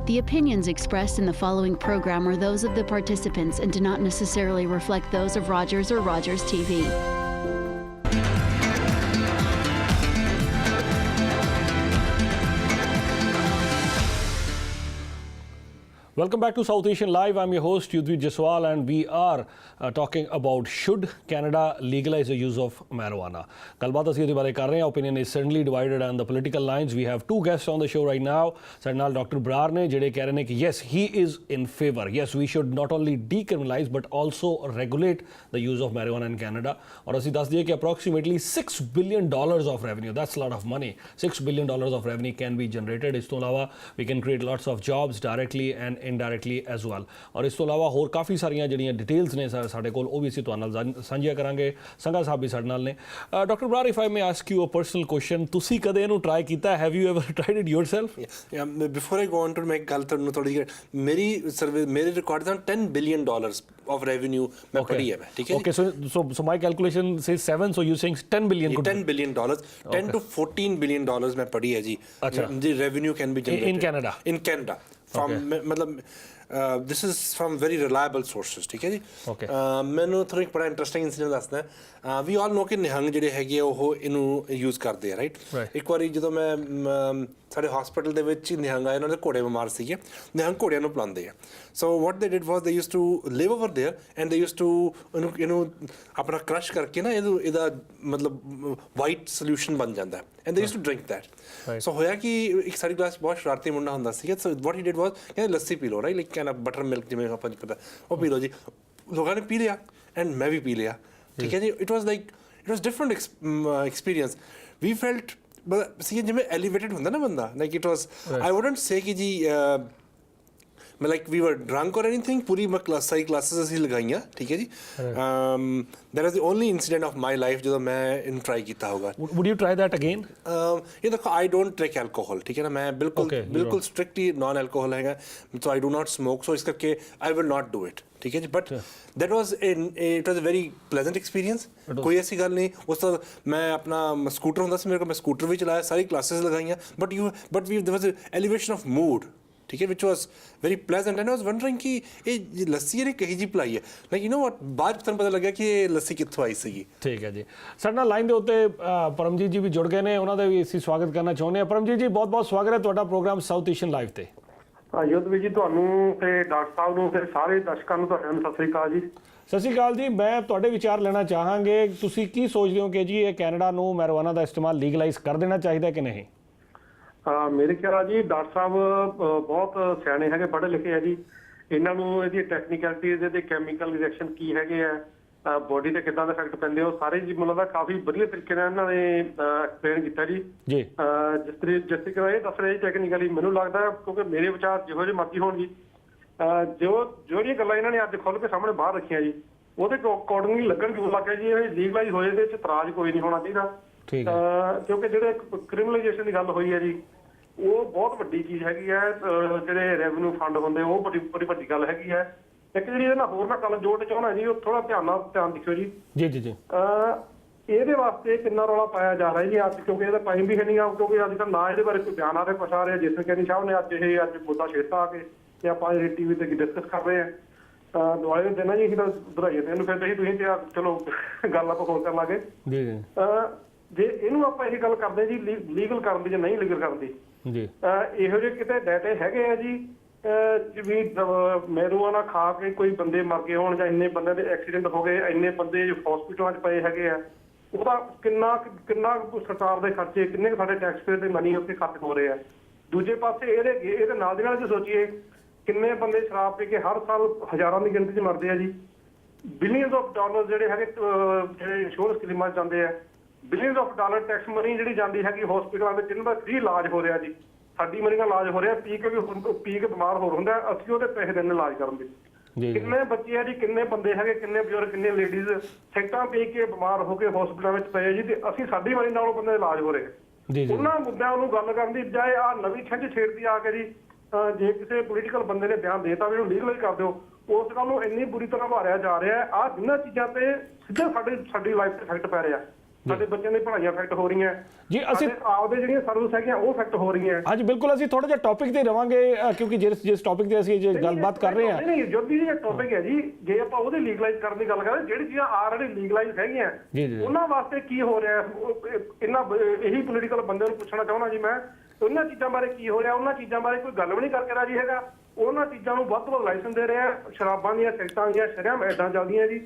The opinions expressed in the following program are those of the participants and do not necessarily reflect those of Rogers or Rogers TV. Welcome back to South Asian Live. I'm your host Yudhvit Jaswal, and we are talking about should Canada legalize the use of marijuana. ਗੱਲਬਾਤ ਅਸੀਂ ਉਹਦੇ ਬਾਰੇ ਕਰ ਰਹੇ ਹਾਂ. Opinion is certainly divided on the political lines. We have two guests on the show right now. ਸਾਡੇ ਨਾਲ doctor Brar ਨੇ ਜਿਹੜੇ ਕਹਿ ਰਹੇ ਨੇ ਕਿ yes, he is in favor. Yes, we should not only decriminalize but also regulate the use of marijuana in Canada. ਔਰ ਅਸੀਂ ਦੱਸ ਦਈਏ ਕਿ approximately $6 billion of revenue, that's a lot of money. $6 billion of revenue can be generated. ਇਸ ਤੋਂ ਇਲਾਵਾ we can create lots of jobs directly and indirectly as well. ਔਰ ਇਸ ਤੋਂ ਇਲਾਵਾ ਹੋਰ ਕਾਫੀ ਸਾਰੀਆਂ ਜਿਹੜੀਆਂ ਡਿਟੇਲਸ ਨੇ ਸਾਡੇ ਕੋਲ ਉਹ ਵੀ ਅਸੀਂ ਤੁਹਾਡੇ ਨਾਲ ਸਾਂਝੀਆਂ ਕਰਾਂਗੇ. ਸੰਘਾ ਸਾਹਿਬ ਵੀ ਸਾਡੇ ਨਾਲ ਨੇ. Doctor Brar, if I may ask you a personal question, ਤੁਸੀਂ ਕਦੇ ਇਹਨੂੰ ਟਰਾਈ ਕੀਤਾ? Have you ever tried it yourself? Before I go on to ਮੈਂ ਗੱਲ ਤੁਹਾਨੂੰ ਥੋੜੀ ਮੇਰੀ ਸਰਵੇ ਮੇਰੇ ਰਿਕਾਰਡ ਦਾ $10 billion of revenue ਮੈਂ ਪੜ੍ਹੀ ਹੈ. ਠੀਕ ਹੈ, okay, so my calculation says 7, so you saying $10 billion could $10 billion, $10 to $14 billion ਮੈਂ ਪੜ੍ਹੀ ਹੈ ਜੀ. the revenue can be generated in Canada from मतलब this is from very reliable sources. ਠੀਕ ਹੈ ਜੀ. ਮੈਨੂੰ ਥੋੜ੍ਹਾ ਇੱਕ ਬੜਾ ਇੰਟਰਸਟਿੰਗ ਇੰਸੀਡੈਂਟ ਦੱਸਦਾ. ਵੀ ਆਲ ਨੋ ਕਿ ਨਿਹੰਗ ਜਿਹੜੇ ਹੈਗੇ ਉਹ ਇਹਨੂੰ ਯੂਜ਼ ਕਰਦੇ ਆ, ਰਾਈਟ? ਇੱਕ ਵਾਰੀ ਜਦੋਂ ਮੈਂ ਸਾਡੇ ਹਸਪੀਟਲ ਦੇ ਵਿੱਚ ਨਿਹੰਗ ਆਏ, ਉਹਨਾਂ ਦੇ ਘੋੜੇ ਬਿਮਾਰ ਸੀਗੇ. ਨਿਹੰਗ ਘੋੜਿਆਂ ਨੂੰ ਪਿਲਾਉਂਦੇ ਆ. ਸੋ ਵਾਟ ਦੇ did was they use to live over there and they use to ਇਹਨੂੰ ਆਪਣਾ ਕ੍ਰਸ਼ ਕਰਕੇ ਨਾ ਇਹਦਾ ਮਤਲਬ ਵਾਈਟ ਸੋਲਿਊਸ਼ਨ ਬਣ ਜਾਂਦਾ and they use to drink that. ਸੋ ਹੋਇਆ ਕਿ ਇੱਕ ਸਾਡੀ ਕਲਾਸ ਬਹੁਤ ਸ਼ਰਾਰਤੀ ਮੁੰਡਾ ਹੁੰਦਾ ਸੀਗਾ. ਸੋ ਵਾਟ ਹੀ ਡਿਡ ਵਾਸ ਕਹਿੰਦੇ ਲੱਸੀ ਪੀ ਲਓ, ਰਾਈਟ? ਲਾਈਕ ਕਹਿੰਦਾ ਬਟਰ ਮਿਲਕ ਜਿਵੇਂ ਆਪਾਂ ਨੂੰ ਪਤਾ, ਉਹ ਪੀ ਲਓ ਜੀ. ਲੋਕਾਂ ਨੇ ਪੀ ਲਿਆ ਐਂਡ ਮੈਂ ਵੀ ਪੀ ਲਿਆ. ਠੀਕ ਹੈ ਜੀ. It was different experience. ਵੀ ਫੈਲਟ ਸੀ ਜਿਵੇਂ ਐਲੀਵੇਟਡ ਹੁੰਦਾ ਨਾ ਬੰਦਾ. Like it was, I wouldn't say ਕਿ ਜੀ ਮੈਂ ਲਾਈਕ ਵੀ ਵਰ ਡਰੰਕ ਔਰ ਐਨੀਥਿੰਗ. ਪੂਰੀ ਮੈਂ ਸਾਰੀ ਕਲਾਸਿਸ ਅਸੀਂ ਲਗਾਈਆਂ. ਠੀਕ ਹੈ ਜੀ. That was the only incident of my life ਜਦੋਂ ਮੈਂ ਇਹਨੂੰ ਟਰਾਈ ਕੀਤਾ ਹੋਗਾ. Wood you try that again? ਇਹ ਦੇਖੋ, ਆਈ ਡੋਂਟ ਡਰਿੰਕ ਐਲਕੋਹਲ. ਠੀਕ ਹੈ ਨਾ, ਮੈਂ ਬਿਲਕੁਲ ਸਟ੍ਰਿਕਟਲੀ ਨਾਨ ਐਲਕੋਹਲ ਹੈਗਾ. ਸੋ I do not smoke, so ਇਸ ਕਰਕੇ I will not do it. ਠੀਕ ਹੈ ਜੀ. But that was it was a very pleasant experience. ਕੋਈ ਐਸੀ ਗੱਲ ਨਹੀਂ. ਉਸ ਤੋਂ ਮੈਂ ਆਪਣਾ ਸਕੂਟਰ ਹੁੰਦਾ ਸੀ ਮੇਰੇ ਕੋਲ, ਮੈਂ ਸਕੂਟਰ ਵੀ ਚਲਾਇਆ, ਸਾਰੀ ਕਲਾਸਿਸ ਲਗਾਈਆਂ. ਬਟ ਦੇਰ ਵਾਸ ਐਲੀਵੇਸ਼ਨ ਆਫ ਮੂਡ. ਠੀਕ ਹੈ, which was very pleasant. And I was wondering ਕਿ ਇਹ ਲੱਸੀ ਇਹਨੇ ਕਹੀ ਜਿਹੀ ਪਿਲਾਈ ਹੈ. ਲਾਈਕ ਯੂ ਨੋ ਵਾਟ, ਬਾਅਦ ਤੁਹਾਨੂੰ ਪਤਾ ਲੱਗਿਆ ਕਿ ਇਹ ਲੱਸੀ ਕਿੱਥੋਂ ਆਈ ਸੀਗੀ. ਠੀਕ ਹੈ ਜੀ. ਸਾਡੇ ਨਾਲ ਲਾਈਨ ਦੇ ਉੱਤੇ ਪਰਮਜੀਤ ਜੀ ਵੀ ਜੁੜ ਗਏ ਨੇ, ਉਹਨਾਂ ਦਾ ਵੀ ਅਸੀਂ ਸਵਾਗਤ ਕਰਨਾ ਚਾਹੁੰਦੇ ਹਾਂ. ਪਰਮਜੀਤ ਜੀ, ਬਹੁਤ ਬਹੁਤ ਸਵਾਗਤ ਹੈ ਤੁਹਾਡਾ ਪ੍ਰੋਗਰਾਮ ਸਾਊਥ ਏਸ਼ੀਅਨ ਲਾਈਵ ਤੇ. ਯੁੱਧਵੀਰ ਜੀ, ਤੁਹਾਨੂੰ ਤੇ ਡਾਕਟਰ ਸਾਹਿਬ ਨੂੰ ਤੇ ਸਾਰੇ ਦਰਸ਼ਕਾਂ ਨੂੰ ਤੁਹਾਡੇ ਨੂੰ ਸਤਿ ਸ੍ਰੀ ਅਕਾਲ ਜੀ. ਸਤਿ ਸ਼੍ਰੀ ਅਕਾਲ ਜੀ. ਮੈਂ ਤੁਹਾਡੇ ਵਿਚਾਰ ਲੈਣਾ ਚਾਹਾਂਗੇ, ਤੁਸੀਂ ਕੀ ਸੋਚਦੇ ਹੋ ਕਿ ਜੀ ਇਹ ਕੈਨੇਡਾ ਨੂੰ ਮੈਰੀਜੁਆਨਾ ਦਾ ਇਸਤੇਮਾਲ ਲੀਗਲਾਈਜ਼ ਕਰ ਦੇਣਾ ਚਾਹੀਦਾ ਕਿ ਨਹੀਂ? ਮੇਰੇ ਖਿਆਲ ਜੀ ਡਾਕਟਰ ਸਾਹਿਬ ਬਹੁਤ ਸਿਆਣੇ ਹੈਗੇ, ਪੜ੍ਹੇ ਲਿਖੇ ਹੈ ਜੀ. ਇਹਨਾਂ ਨੂੰ ਇਹਦੀ ਟੈਕਨੀਕੈਲਿਟੀਜ਼, ਇਹਦੇ ਕੈਮੀਕਲ ਰਿਐਕਸ਼ਨ ਕੀ ਹੈਗੇ ਆ, ਬੋਡੀ ਤੇ ਕਿੱਦਾਂ ਦਾ ਇਫੈਕਟ ਪੈਂਦੇ, ਉਹ ਸਾਰੇ ਜੀ ਮਤਲਬ ਦਾ ਕਾਫੀ ਵਧੀਆ ਤਰੀਕੇ ਨਾਲ ਇਹਨਾਂ ਨੇ ਐਕਸਪਲੇਨ ਕੀਤਾ ਜੀ. ਜਿਸ ਤਰੀਕੇ ਇਹ ਦੱਸ ਰਹੇ ਟੈਕਨੀਕਲੀ, ਮੈਨੂੰ ਲੱਗਦਾ ਕਿਉਂਕਿ ਮੇਰੇ ਵਿਚਾਰ ਜਿਹੋ ਜਿਹੇ ਮਰਜ਼ੀ ਹੋਣ ਜੀ, ਜਿਹੜੀਆਂ ਗੱਲਾਂ ਇਹਨਾਂ ਨੇ ਅੱਜ ਖੁੱਲ੍ਹ ਕੇ ਸਾਹਮਣੇ ਬਾਹਰ ਰੱਖੀਆਂ ਜੀ, ਉਹਦੇ ਅਕੋਰਡਿੰਗਲੀ ਲੱਗਣ ਕਿਉਂ ਲੱਗ ਗਿਆ ਜੀ ਇਹ ਲੀਗਲਾਈਜ਼ ਹੋਏ ਦੇ ਵਿੱਚ ਇਤਰਾਜ਼ ਕੋਈ ਨਹੀਂ ਹੋਣਾ ਚਾਹੀਦਾ. ਕਿਉਂਕਿ ਜਿਹੜੇ ਕ੍ਰਿਮੀਨਲਾਈਜੇਸ਼ਨ ਦੀ ਗੱਲ ਹੋਈ ਹੈ ਜੀ, ਉਹ ਬਹੁਤ ਵੱਡੀ ਚੀਜ਼ ਹੈਗੀ ਹੈ. ਜਿਹੜੇ ਰੈਵਨਿਊ ਫੰਡ ਹੁੰਦੇ ਉਹ ਬੜੀ ਵੱਡੀ ਗੱਲ ਹੈਗੀ ਹੈ. ਇੱਕ ਜਿਹੜੀ ਇਹਦੇ ਨਾਲ ਹੋਰ ਮੈਂ ਗੱਲ ਜੋੜਨਾ ਚਾਹੁੰਦਾ ਜੀ, ਉਹ ਥੋੜਾ ਧਿਆਨ ਦਿਖਿਓ ਜੀ. ਜੀ. ਇਹਦੇ ਵਾਸਤੇ ਕਿੰਨਾ ਰੌਲਾ ਪਾਇਆ ਜਾ ਰਿਹਾ ਜੀ ਅੱਜ, ਕਿਉਂਕਿ ਇਹਦਾ ਟਾਈਮ ਵੀ ਹੈ ਨਹੀਂ ਆ. ਕਿਉਂਕਿ ਅੱਜ ਕੱਲ੍ਹ ਨਾ ਇਹਦੇ ਬਾਰੇ ਕੋਈ ਬਿਆਨ ਆ ਰਿਹਾ, ਕੁਛ ਆ ਰਿਹਾ. ਜਿਸ ਕੈਨੀ ਸਾਹਿਬ ਨੇ ਅੱਜ ਮੁੱਦਾ ਛੇੜਤਾ ਆ ਕੇ ਤੇ ਆਪਾਂ ਟੀਵੀ ਤੇ ਡਿਸਕਸ ਕਰ ਰਹੇ ਹਾਂ. ਦੁਆਲੇ ਦੇ ਦਿਨ ਜੀ ਅਸੀਂ ਤਾਂ ਵਧਾਈਏ ਤੇ ਇਹਨੂੰ ਫਿਰ ਤੁਸੀਂ ਤੇ ਚਲੋ ਗੱਲ ਆਪਾਂ ਹੋਰ ਕਰ ਲਾਂਗੇ. ਜੇ ਇਹਨੂੰ ਆਪਾਂ ਇਹ ਗੱਲ ਕਰਦੇ ਜੀ ਲੀਗਲ ਕਰਨ ਦੀ ਜਾਂ ਨਹੀਂ ਲੀਗਲ ਕਰਨ ਦੀ, ਇਹੋ ਜਿਹੇ ਕਿਤੇ ਡਾਟੇ ਹੈਗੇ ਆ ਜੀ ਵੀ ਮੈਰੀਜੁਆਨਾ ਖਾ ਕੇ ਕੋਈ ਬੰਦੇ ਮਰ ਗਏ ਹੋਣ ਜਾਂ ਇੰਨੇ ਬੰਦੇ ਦੇ ਐਕਸੀਡੈਂਟ ਹੋ ਗਏ, ਇੰਨੇ ਬੰਦੇ ਹਸਪੀਟਲਾਂ 'ਚ ਪਏ ਹੈਗੇ ਆ, ਉਹਦਾ ਕਿੰਨਾ ਸਰਕਾਰ ਦੇ ਖਰਚੇ, ਕਿੰਨੇ ਸਾਡੇ ਟੈਕਸ ਪੇਅਰ ਦੇ ਮਨੀ ਉੱਥੇ ਖਰਚ ਹੋ ਰਹੇ ਆ. ਦੂਜੇ ਪਾਸੇ ਇਹਦੇ ਨਾਲ ਦੀ ਨਾਲ ਜੇ ਸੋਚੀਏ ਕਿੰਨੇ ਬੰਦੇ ਸ਼ਰਾਬ ਪੀ ਕੇ ਹਰ ਸਾਲ ਹਜ਼ਾਰਾਂ ਦੀ ਗਿਣਤੀ 'ਚ ਮਰਦੇ ਆ ਜੀ. ਬਿਲੀਅਨਸ ਆਫ ਡਾਲਰ ਜਿਹੜੇ ਹੈਗੇ ਜਿਹੜੇ ਇੰਸ਼ੋਰੈਂਸ ਸਕੀਮਾਂ 'ਚ ਜਾਂਦੇ ਆ, billions of dollar tax money ਜਿਹੜੀ ਜਾਂਦੀ ਹੈਗੀ ਹਸਪੀਟਲਾਂ ਵਿੱਚ, ਜਿਹਨਾਂ ਦਾ ਫ੍ਰੀ ਇਲਾਜ ਹੋ ਰਿਹਾ ਜੀ. ਸਾਡੀ ਮਨੀ ਨਾਲ ਇਲਾਜ ਹੋ ਰਿਹਾ, ਪੀ ਕੇ ਬਿਮਾਰ ਹੋਰ ਹੁੰਦਾ, ਅਸੀਂ ਉਹਦੇ ਪੈਸੇ ਦਿੰਦੇ ਇਲਾਜ ਕਰਨ ਦੇ. ਕਿੰਨੇ ਬੱਚੇ ਆ ਜੀ, ਕਿੰਨੇ ਬੰਦੇ ਹੈਗੇ, ਕਿੰਨੇ ਬਜ਼ੁਰਗ, ਕਿੰਨੇ ਲੇਡੀਜ਼ ਸਿਗਰਟਾਂ ਪੀ ਕੇ ਬਿਮਾਰ ਹੋ ਕੇ ਹਸਪੀਟਲਾਂ ਵਿੱਚ ਪਏ ਜੀ, ਤੇ ਅਸੀਂ ਸਾਡੀ ਮਨੀ ਨਾਲ ਉਹ ਬੰਦੇ ਇਲਾਜ ਹੋ ਰਹੇ. ਉਹਨਾਂ ਮੁੱਦਿਆਂ ਨੂੰ ਗੱਲ ਕਰਨ ਦੀ ਬਜਾਏ ਆਹ ਨਵੀਂ ਛਿੰਝ ਛੇੜਦੀ ਆ ਕੇ ਜੀ, ਜੇ ਕਿਸੇ ਪੋਲੀਟੀਕਲ ਬੰਦੇ ਨੇ ਬਿਆਨ ਦੇਤਾ ਵੀ ਇਹਨੂੰ ਲੀਗਲਾਈਜ਼ ਕਰ ਦਿਓ, ਉਸ ਗੱਲ ਨੂੰ ਇੰਨੀ ਬੁਰੀ ਤਰ੍ਹਾਂ ਮਾਰਿਆ ਜਾ ਰਿਹਾ ਹੈ. ਆਹ ਜਿੰਨਾਂ ਚੀਜ਼ਾਂ ਤੇ ਸਿੱਧਾ ਸਾਡੀ ਲਾਈਫ ਤੇ ਇਫੈਕਟ ਪੈ ਰਿਹਾ. ਸਾਡੇ ਬੱਚਿਆਂ ਦੀਆਂ ਪੜ੍ਹਾਈਆਂ ਇਫੈਕਟ ਹੋ ਰਹੀਆਂ ਜੀ। ਅਸੀਂ ਆਪਦੇ ਜਿਹੜੀਆਂ ਸਰਵਿਸ ਹੈਗੀਆਂ ਉਹ ਇਫੈਕਟ ਹੋ ਰਹੀਆਂ। ਹਾਂਜੀ ਬਿਲਕੁਲ, ਅਸੀਂ ਥੋੜਾ ਜਿਹਾ ਟੌਪਿਕ ਤੇ ਰਵਾਂਗੇ ਕਿਉਂਕਿ ਜਿਸ ਟੌਪਿਕ ਤੇ ਅਸੀਂ ਗੱਲਬਾਤ ਕਰ ਰਹੇ ਹਾਂ। ਨਹੀਂ ਜੋਤੀ ਜੀ, ਇਹ ਟੌਪਿਕ ਹੈ ਜੀ, ਜੇ ਆਪਾਂ ਉਹਦੇ ਲੀਗਲਾਈਜ਼ ਕਰਨ ਦੀ ਗੱਲ ਕਰਦੇ, ਜਿਹੜੀ ਚੀਜ਼ਾਂ ਆਲਰੇਡੀ ਲੀਗਲਾਈਜ਼ ਹੈਗੀਆਂ ਉਹਨਾਂ ਵਾਸਤੇ ਕੀ ਹੋ ਰਿਹਾ, ਇਹਨਾਂ ਇਹੀ ਪੋਲੀਟੀਕਲ ਬੰਦੇ ਨੂੰ ਪੁੱਛਣਾ ਚਾਹੁੰਦਾ ਜੀ ਮੈਂ, ਉਹਨਾਂ ਚੀਜ਼ਾਂ ਬਾਰੇ ਕੀ ਹੋ ਰਿਹਾ, ਉਹਨਾਂ ਚੀਜ਼ਾਂ ਬਾਰੇ ਕੋਈ ਗੱਲ ਵੀ ਨਹੀਂ ਕਰਕੇ ਰਾਜੀ ਹੈਗਾ। ਉਹਨਾਂ ਚੀਜ਼ਾਂ ਨੂੰ ਵੱਧ ਤੋਂ ਵੱਧ ਲਾਇਸੈਂਸ ਦੇ ਰਿਹਾ, ਸ਼ਰਾਬਾਂ ਦੀਆਂ ਸੈਕਟਾਂ ਦੀਆਂ ਸ਼ਰੇਆਮ ਐਡਾਂ ਚੱਲਦੀਆਂ ਜੀ।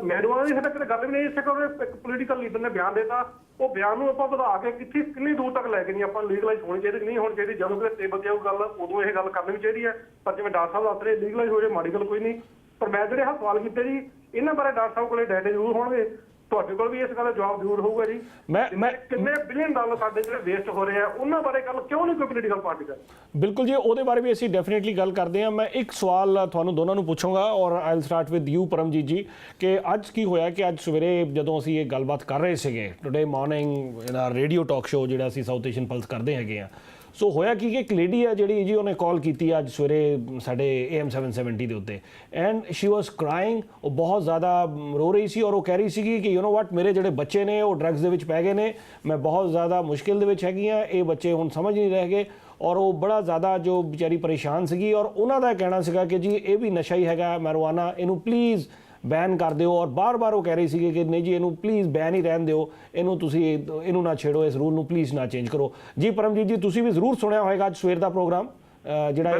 ਮੈਨੂਅਲ ਦੀ ਹਜੇ ਤੱਕ ਗੱਲ ਵੀ ਨਹੀਂ। ਇਸੇ ਕਰਕੇ ਇੱਕ ਪੋਲੀਟੀਕਲ ਲੀਡਰ ਨੇ ਬਿਆਨ ਦਿੱਤਾ, ਉਹ ਬਿਆਨ ਨੂੰ ਆਪਾਂ ਵਧਾ ਕੇ ਕਿੰਨੀ ਦੂਰ ਤੱਕ ਲੈ ਕੇ ਨਹੀਂ ਆਪਾਂ ਲੀਗਲਾਈਜ਼ ਹੋਣੀ ਚਾਹੀਦੀ, ਨਹੀਂ ਹੋਣੀ ਚਾਹੀਦੀ। ਜਦੋਂ ਕਿ ਟੇਬਲ ਤੇ ਉਹ ਗੱਲ ਉਦੋਂ ਇਹ ਗੱਲ ਕਰਨੀ ਵੀ ਚਾਹੀਦੀ ਹੈ। ਪਰ ਜਿਵੇਂ ਡਾਕਟਰ ਸਾਹਿਬ ਦੱਸ ਰਹੇ ਲੀਗਲਾਈਜ਼ ਹੋ ਜਾਏ ਮਾੜੀ ਗੱਲ ਕੋਈ ਨਹੀਂ। ਪਰ ਮੈਂ ਜਿਹੜੇ ਸਵਾਲ ਕੀਤੇ ਜੀ ਇਹਨਾਂ ਬਾਰੇ ਡਾਕਟਰ ਸਾਹਿਬ ਕੋਲੇ ਡਾਟਾ ਜ਼ਰੂਰ ਹੋਣਗੇ, ਤੁਹਾਡੇ ਕੋਲ ਵੀ ਇਸ ਗੱਲ ਦਾ ਜਵਾਬ ਜ਼ਰੂਰ ਹੋਊਗਾ ਜੀ। ਮੈਂ ਕਿੰਨੇ ਬਿਲੀਅਨ ਡਾਲਰ ਸਾਡੇ ਜਿਹੜੇ ਵੇਸਟ ਹੋ ਰਹੇ ਆ ਉਹਨਾਂ ਬਾਰੇ ਗੱਲ ਕਿਉਂ ਨਹੀਂ ਕੋਈ ਪੋਲੀਟੀਕਲ ਪਾਰਟੀ ਕਰ? ਬਿਲਕੁਲ ਜੀ, ਉਹਦੇ ਬਾਰੇ ਵੀ ਅਸੀਂ ਡੈਫੀਨੇਟਲੀ ਗੱਲ ਕਰਦੇ ਹਾਂ। ਮੈਂ ਇੱਕ ਸਵਾਲ ਤੁਹਾਨੂੰ ਦੋਨਾਂ ਨੂੰ ਪੁੱਛੂੰਗਾ ਔਰ I will start with you Paramjit ਜੀ, ਕਿ ਅੱਜ ਕੀ ਹੋਇਆ ਕਿ ਅੱਜ ਸਵੇਰੇ ਜਦੋਂ ਅਸੀਂ ਇਹ ਗੱਲਬਾਤ ਕਰ ਰਹੇ ਸੀਗੇ today morning in our radio talk show ਜਿਹੜਾ ਅਸੀਂ ਸਾਊਥ ਏਸ਼ੀਅਨ ਪਲਸ ਕਰਦੇ ਹੈਗੇ ਆ, ਸੋ ਹੋਇਆ ਕਿ ਇੱਕ ਲੇਡੀ ਹੈ ਜਿਹੜੀ ਜੀ ਉਹਨੇ ਕਾਲ ਕੀਤੀ ਅੱਜ ਸਵੇਰੇ ਸਾਡੇ AM 770 ਦੇ ਉੱਤੇ ਐਂਡ ਸ਼ੀ ਵਾਸ ਕਰਾਈਂਗ। ਉਹ ਬਹੁਤ ਜ਼ਿਆਦਾ ਰੋ ਰਹੀ ਸੀ ਔਰ ਉਹ ਕਹਿ ਰਹੀ ਸੀਗੀ ਕਿ ਯੂ ਨੋ ਵਾਟ, ਮੇਰੇ ਜਿਹੜੇ ਬੱਚੇ ਨੇ ਉਹ ਡਰੱਗਸ ਦੇ ਵਿੱਚ ਪੈ ਗਏ ਨੇ, ਮੈਂ ਬਹੁਤ ਜ਼ਿਆਦਾ ਮੁਸ਼ਕਿਲ ਦੇ ਵਿੱਚ ਹੈਗੀ ਹਾਂ, ਇਹ ਬੱਚੇ ਹੁਣ ਸਮਝ ਨਹੀਂ ਰਹਿ ਗਏ। ਔਰ ਉਹ ਬੜਾ ਜ਼ਿਆਦਾ ਜੋ ਵਿਚਾਰੀ ਪਰੇਸ਼ਾਨ ਸੀਗੀ ਔਰ ਉਹਨਾਂ ਦਾ ਕਹਿਣਾ ਸੀਗਾ ਕਿ ਜੀ ਇਹ ਵੀ ਨਸ਼ਾ ਹੀ ਹੈਗਾ ਮੈਰਵਾਨਾ, ਇਹਨੂੰ ਪਲੀਜ਼ ਬੈਨ ਕਰ ਦਿਓ। ਔਰ ਬਾਰ-ਬਾਰ ਉਹ ਕਹਿ ਰਹੀ ਸੀਗੀ ਕਿ ਨਹੀਂ ਜੀ ਇਹਨੂੰ ਪਲੀਜ਼ ਬੈਨ ਹੀ ਰਹਿਣ ਦਿਓ, ਇਹਨੂੰ ਤੁਸੀਂ ਇਹਨੂੰ ਨਾ ਛੇੜੋ, ਇਸ ਰੂਲ ਨੂੰ ਪਲੀਜ਼ ਨਾ ਚੇਂਜ ਕਰੋ। ਜੀ ਪਰਮਜੀਤ ਜੀ, ਤੁਸੀਂ ਵੀ ਜ਼ਰੂਰ ਸੁਣਿਆ ਹੋਏਗਾ ਅੱਜ ਸਵੇਰ ਦਾ ਪ੍ਰੋਗਰਾਮ ਜਿਹੜਾ